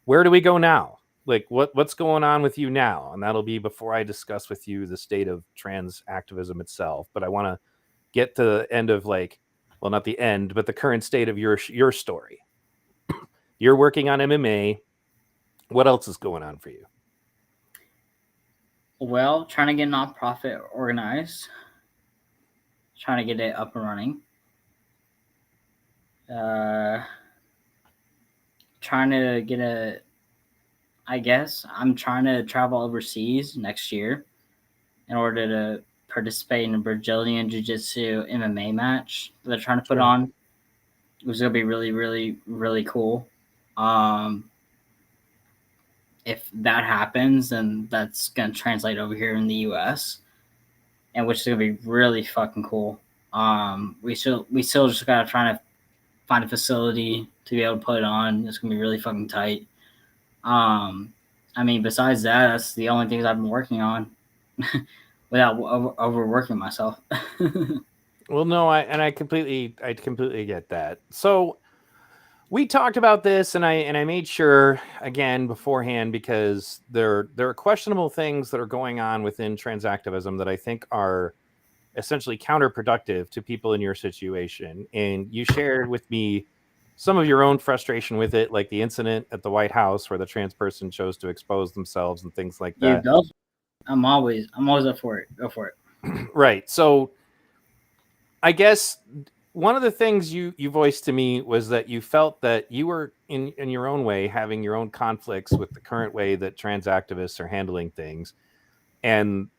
Where do we go now? Like what's going on with you now? And that'll be before I discuss with you the state of trans activism itself. But I want to get to the end of well, not the end, but the current state of your story. You're working on MMA. What else is going on for you? Well, trying to get a nonprofit organized, trying to get it up and running. Uh, Trying to get I guess I'm trying to travel overseas next year in order to participate in a Brazilian Jiu Jitsu MMA match that they're trying to put Sure. on. It was gonna be really, really, really cool. Um, if that happens, then that's gonna translate over here in the U.S., and which is gonna be really fucking cool. We still just gotta try to find a facility to be able to put it on. It's gonna be really fucking tight. I mean, besides that, that's the only things I've been working on without overworking myself. Well, no, I completely get that. So we talked about this, and I made sure again beforehand because there are questionable things that are going on within transactivism that I think are essentially counterproductive to people in your situation. And you shared with me some of your own frustration with it, like the incident at the White House where the trans person chose to expose themselves and things like Dude, that. go. I'm always up for it. Go for it. Right. So I guess one of the things you voiced to me was that you felt that you were in your own way having your own conflicts with the current way that trans activists are handling things. And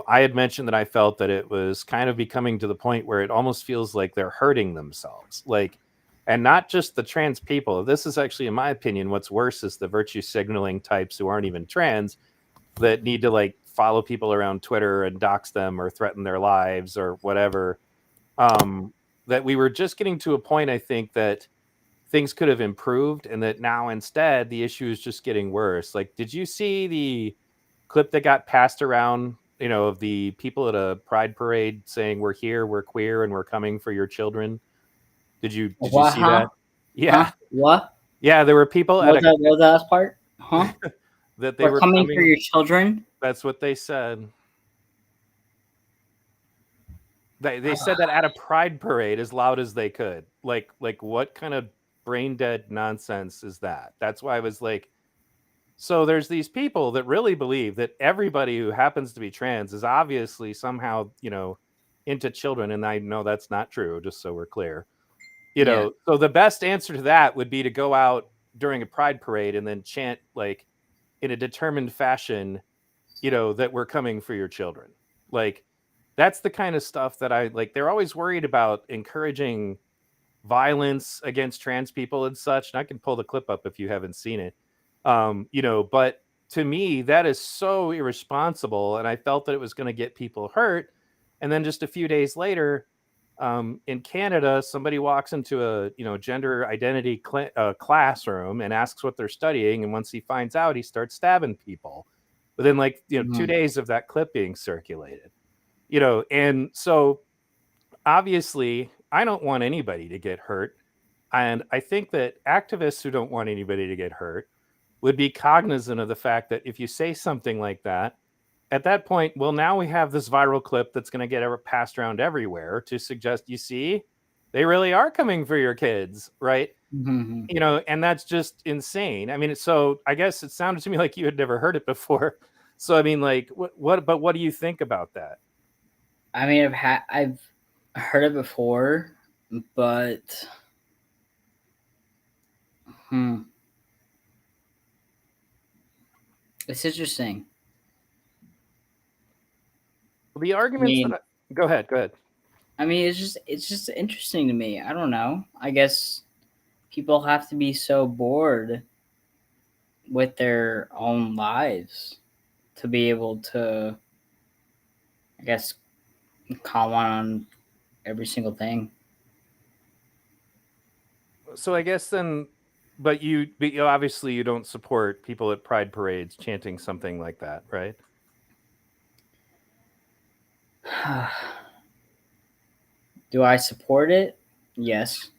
I had mentioned that I felt that it was kind of becoming to the point where it almost feels like they're hurting themselves, and not just the trans people. This is actually, in my opinion, what's worse is the virtue signaling types who aren't even trans that need to follow people around Twitter and dox them or threaten their lives or whatever. That we were just getting to a point, I think, that things could have improved, and that now instead the issue is just getting worse. Did you see the clip that got passed around, of the people at a pride parade saying, "We're here, we're queer, and we're coming for your children"? Did you What? see Huh? that? Yeah. Huh? What? Yeah, there were people What at was that? What was that last part? Huh? that they We're were coming for coming. your children. That's what they said. They said that at a pride parade as loud as they could. Like what kind of brain dead nonsense is that? That's why I was like, so there's these people that really believe that everybody who happens to be trans is obviously somehow, into children, and I know that's not true, just so we're clear. Yeah. So the best answer to that would be to go out during a pride parade and then chant in a determined fashion, that we're coming for your children. Like, that's the kind of stuff that I like. They're always worried about encouraging violence against trans people and such. And I can pull the clip up if you haven't seen it. But to me, that is so irresponsible. And I felt that it was going to get people hurt. And then just a few days later, in Canada, somebody walks into a gender identity classroom and asks what they're studying. And once he finds out, he starts stabbing people within 2 days of that clip being circulated. And so obviously, I don't want anybody to get hurt. And I think that activists who don't want anybody to get hurt would be cognizant of the fact that if you say something like that, at that point, well, now we have this viral clip that's going to get passed around everywhere to suggest, you see, they really are coming for your kids, right? Mm-hmm. And that's just insane. I mean, so I guess it sounded to me like you had never heard it before. So I mean, like, but what do you think about that? I mean, I've heard it before, but it's interesting. The I arguments mean, that go ahead. I mean, it's just interesting to me. I don't know. I guess people have to be so bored with their own lives to be able to, I guess, comment on every single thing. So I guess then, but you obviously you don't support people at pride parades chanting something like that, right? Do I support it? Yes.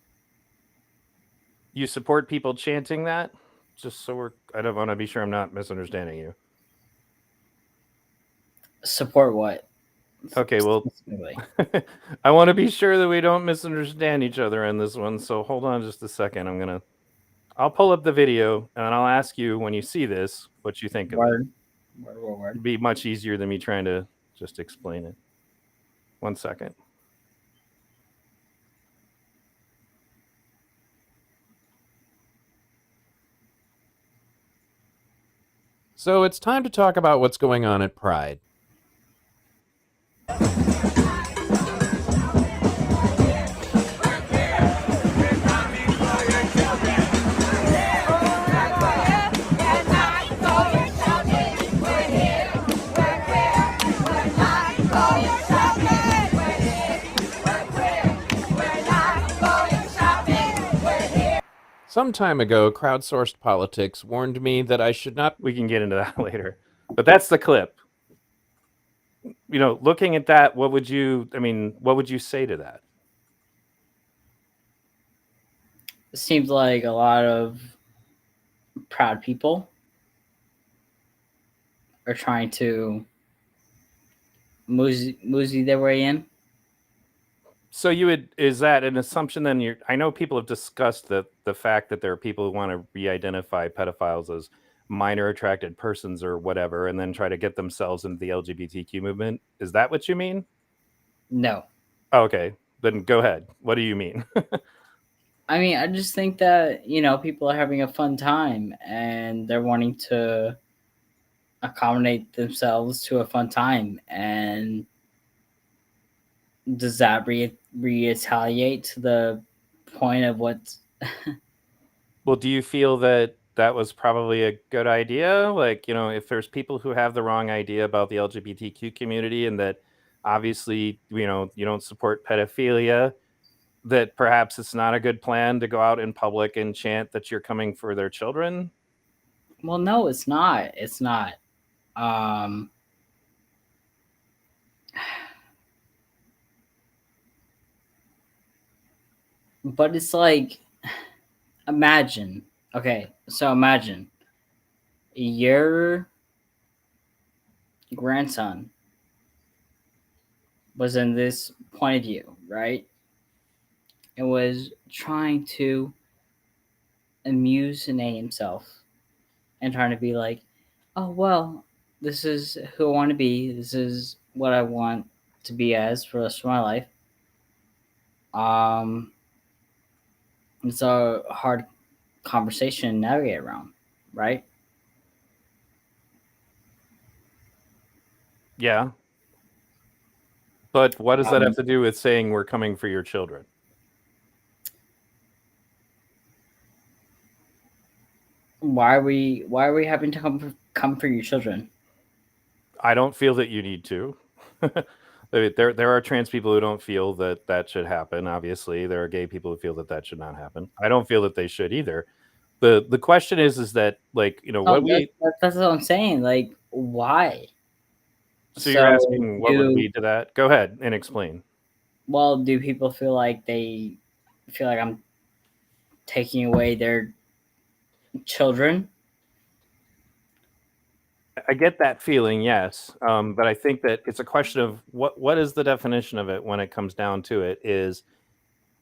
You support people chanting that? Just so I don't want to be sure I'm not misunderstanding you. Support what? Okay, well, Specifically? I want to be sure that we don't misunderstand each other in this one. So hold on just a second. I'll pull up the video and I'll ask you when you see this what you think of it. Word. Word. It'd be much easier than me trying to just explain it. 1 second. So it's time to talk about what's going on at Pride. Some time ago, crowdsourced politics warned me that I should not. We can get into that later. But that's the clip. Looking at that, what would you say to that? It seems like a lot of proud people are trying to mosey their way in. So is that an assumption then? I know people have discussed the fact that there are people who want to re-identify pedophiles as minor attracted persons or whatever, and then try to get themselves into the LGBTQ movement. Is that what you mean? No. Oh, okay, then go ahead. What do you mean? I mean, I just think that, people are having a fun time and they're wanting to accommodate themselves to a fun time. And does that retaliate to the point of what's. Well, do you feel that was probably a good idea? Like, if there's people who have the wrong idea about the LGBTQ community and that obviously, you don't support pedophilia, that perhaps it's not a good plan to go out in public and chant that you're coming for their children? Well, no, it's not. It's not. Um, but it's like, imagine. Okay, so imagine your grandson was in this point of view, right? It was trying to amuse himself and trying to be like, oh, well, this is who I want to be. This is what I want to be as for the rest of my life. It's a hard conversation to navigate around, right? Yeah. But what does that have to do with saying we're coming for your children? Why are we having to come for your children? I don't feel that you need to. There are trans people who don't feel that that should happen. Obviously, there are gay people who feel that that should not happen. I don't feel that they should either. The question is that, like, Oh, what we. that's what I'm saying. Like, why? So you're So asking what would lead to that? Go ahead and explain. well, do people feel like I'm taking away their children? I get that feeling, yes, but I think that it's a question of what is the definition of it when it comes down to it. Is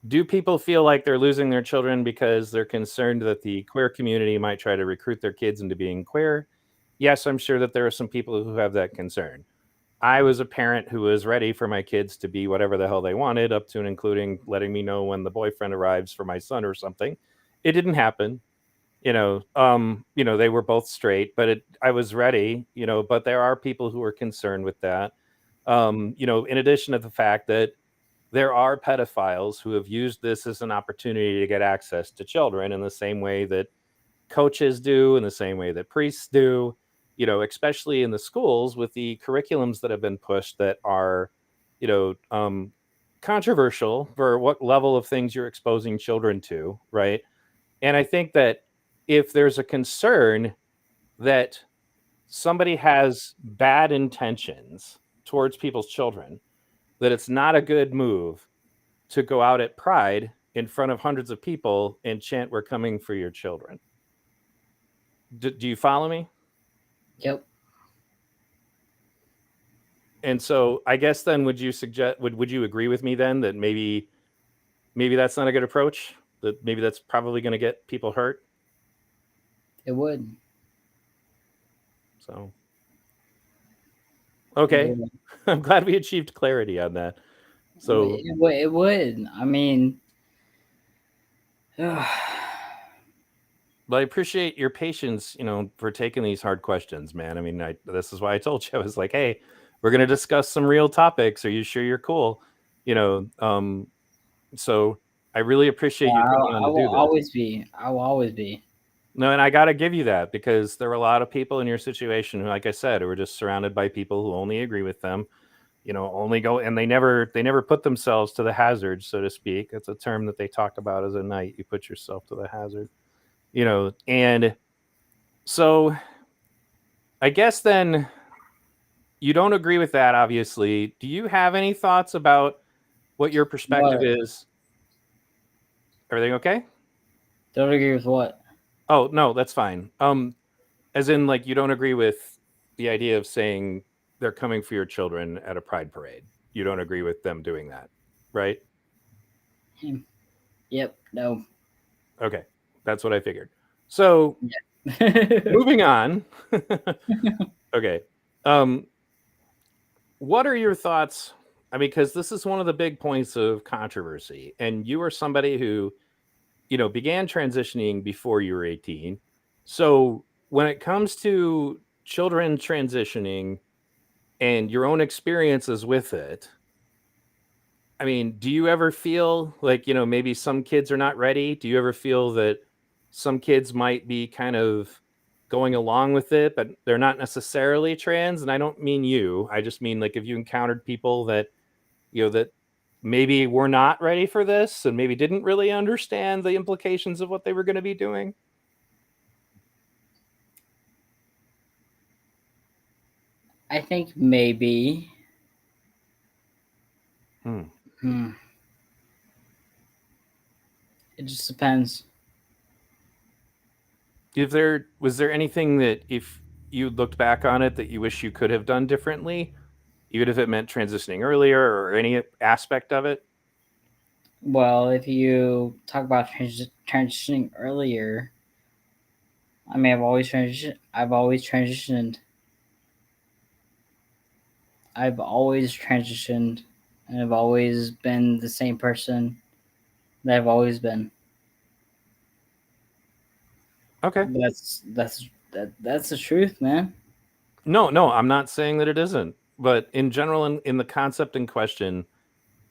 do people feel like they're losing their children because they're concerned that the queer community might try to recruit their kids into being queer? Yes, I'm sure that there are some people who have that concern. I was a parent who was ready for my kids to be whatever the hell they wanted, up to and including letting me know when the boyfriend arrives for my son or something. It didn't happen. They were both straight, but I was ready, but there are people who are concerned with that. In addition to the fact that there are pedophiles who have used this as an opportunity to get access to children in the same way that coaches do, in the same way that priests do, especially in the schools with the curriculums that have been pushed that are, you know, um, controversial for what level of things you're exposing children to, right? And I think that if there's a concern that somebody has bad intentions towards people's children, that it's not a good move to go out at Pride in front of hundreds of people and chant, "We're coming for your children." Do you follow me? Yep. And so I guess then would you suggest would you agree with me then that maybe that's not a good approach? That maybe that's probably going to get people hurt? It would. So okay. It would. I'm glad we achieved clarity on that. So It would. I mean, but I appreciate your patience, for taking these hard questions, man. I mean, this is why I told you. I was like, hey, we're going to discuss some real topics. Are you sure you're cool? So I really appreciate you coming on I to do will this. always be. I will always be. No, and I got to give you that because there were a lot of people in your situation who, like I said, who were just surrounded by people who only agree with them, only go, and they never put themselves to the hazard, so to speak. It's a term that they talk about as a knight. You put yourself to the hazard, and so I guess then you don't agree with that, obviously. Do you have any thoughts about what your perspective What? is? Everything okay? Don't agree with what? Oh, no, that's fine. As in, like, you don't agree with the idea of saying they're coming for your children at a pride parade. You don't agree with them doing that, right? Yep. No. Okay, that's what I figured. So, moving on. Okay. What are your thoughts? I mean, because this is one of the big points of controversy, and you are somebody who, began transitioning before you were 18. So, when it comes to children transitioning and your own experiences with it, I mean, do you ever feel like, maybe some kids are not ready? Do you ever feel that some kids might be kind of going along with it, but they're not necessarily trans? And I don't mean you. I just mean, like, if you encountered people that, that maybe were not ready for this and maybe didn't really understand the implications of what they were going to be doing? I think maybe. Hmm. It just depends. Was there anything that if you looked back on it that you wish you could have done differently, even if it meant transitioning earlier or any aspect of it? Well, if you talk about transitioning earlier, I mean, I've always transitioned. I've always transitioned, and I've always been the same person that I've always been. Okay. That's the truth, man. No, I'm not saying that it isn't. but in general, in the concept in question,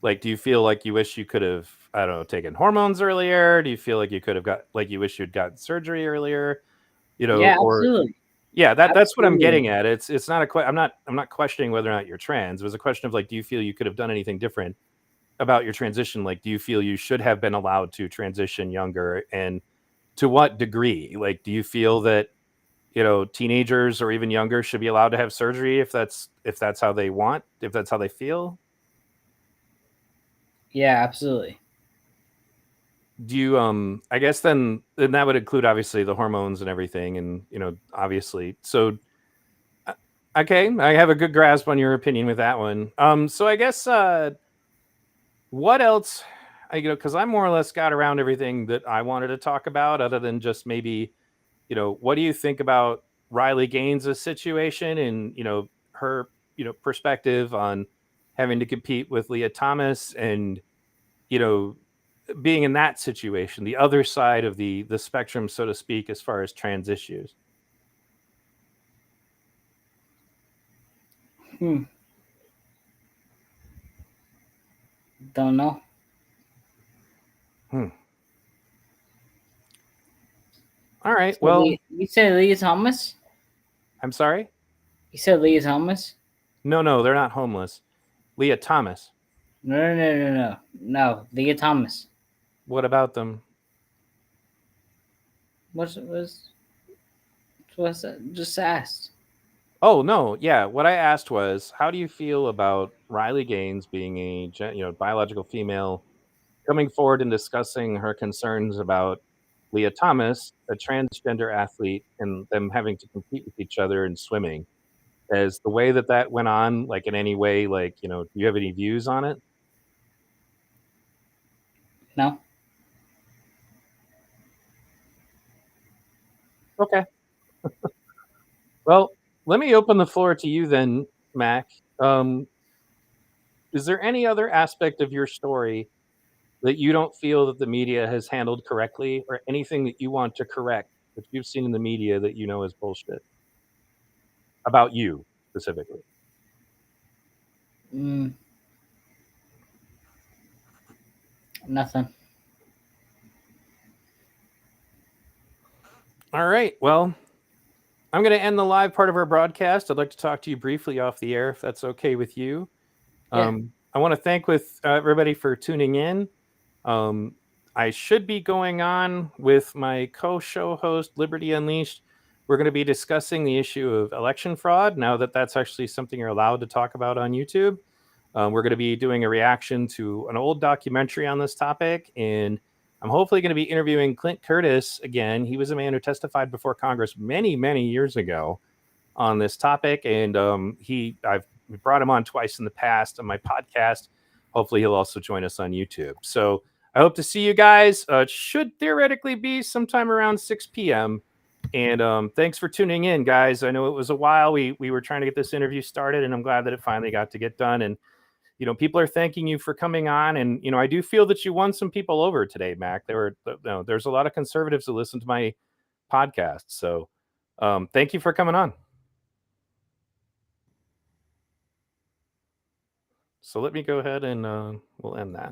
like, do you feel like you wish you could have, I don't know, taken hormones earlier? Do you feel like you could have got, like, you wish you'd gotten surgery earlier? Yeah, Or absolutely. yeah, that's what I'm Absolutely. getting at. It's not I'm not questioning whether or not you're trans. It was a question of, like, do you feel you could have done anything different about your transition? Like, do you feel you should have been allowed to transition younger, and to what degree? Like, do you feel that teenagers or even younger should be allowed to have surgery if that's how they want, if that's how they feel? Yeah, absolutely. Do you I guess then that would include obviously the hormones and everything, and obviously. So okay, I have a good grasp on your opinion with that one. So I guess what else? Because I more or less got around everything that I wanted to talk about, other than just maybe, what do you think about Riley Gaines' situation, and her perspective on having to compete with Leah Thomas, and you know being in that situation, the other side of the spectrum, so to speak, as far as trans issues. Don't know. Hmm. All right. So Well, you said Leah Thomas? I'm sorry. You said Leah Thomas? No, they're not homeless. Leah Thomas. No, Leah Thomas. What about them? What's that? Just asked. Oh no, yeah. What I asked was, how do you feel about Riley Gaines being a biological female, coming forward and discussing her concerns about Leah Thomas, a transgender athlete, and them having to compete with each other in swimming? As the way that went on, like, in any way, like, do you have any views on it? No. Okay. Well, let me open the floor to you then, Mac. Um, is there any other aspect of your story that you don't feel that the media has handled correctly, or anything that you want to correct that you've seen in the media that is bullshit about you specifically? Mm, nothing. All right. Well, I'm going to end the live part of our broadcast. I'd like to talk to you briefly off the air, if that's okay with you. Yeah. I want to thank with everybody for tuning in. I should be going on with my co-show host, Liberty Unleashed. We're going to be discussing the issue of election fraud, now that that's actually something you're allowed to talk about on YouTube. We're going to be doing a reaction to an old documentary on this topic, and I'm hopefully going to be interviewing Clint Curtis again. He was a man who testified before Congress many, many years ago on this topic, and I've brought him on twice in the past on my podcast. Hopefully, he'll also join us on YouTube. So I hope to see you guys. It should theoretically be sometime around 6 p.m. And thanks for tuning in, guys. I know it was a while. We were trying to get this interview started, and I'm glad that it finally got to get done. And people are thanking you for coming on, and I do feel that you won some people over today, Mac. There's a lot of conservatives that listen to my podcast, so thank you for coming on. So let me go ahead and we'll end that.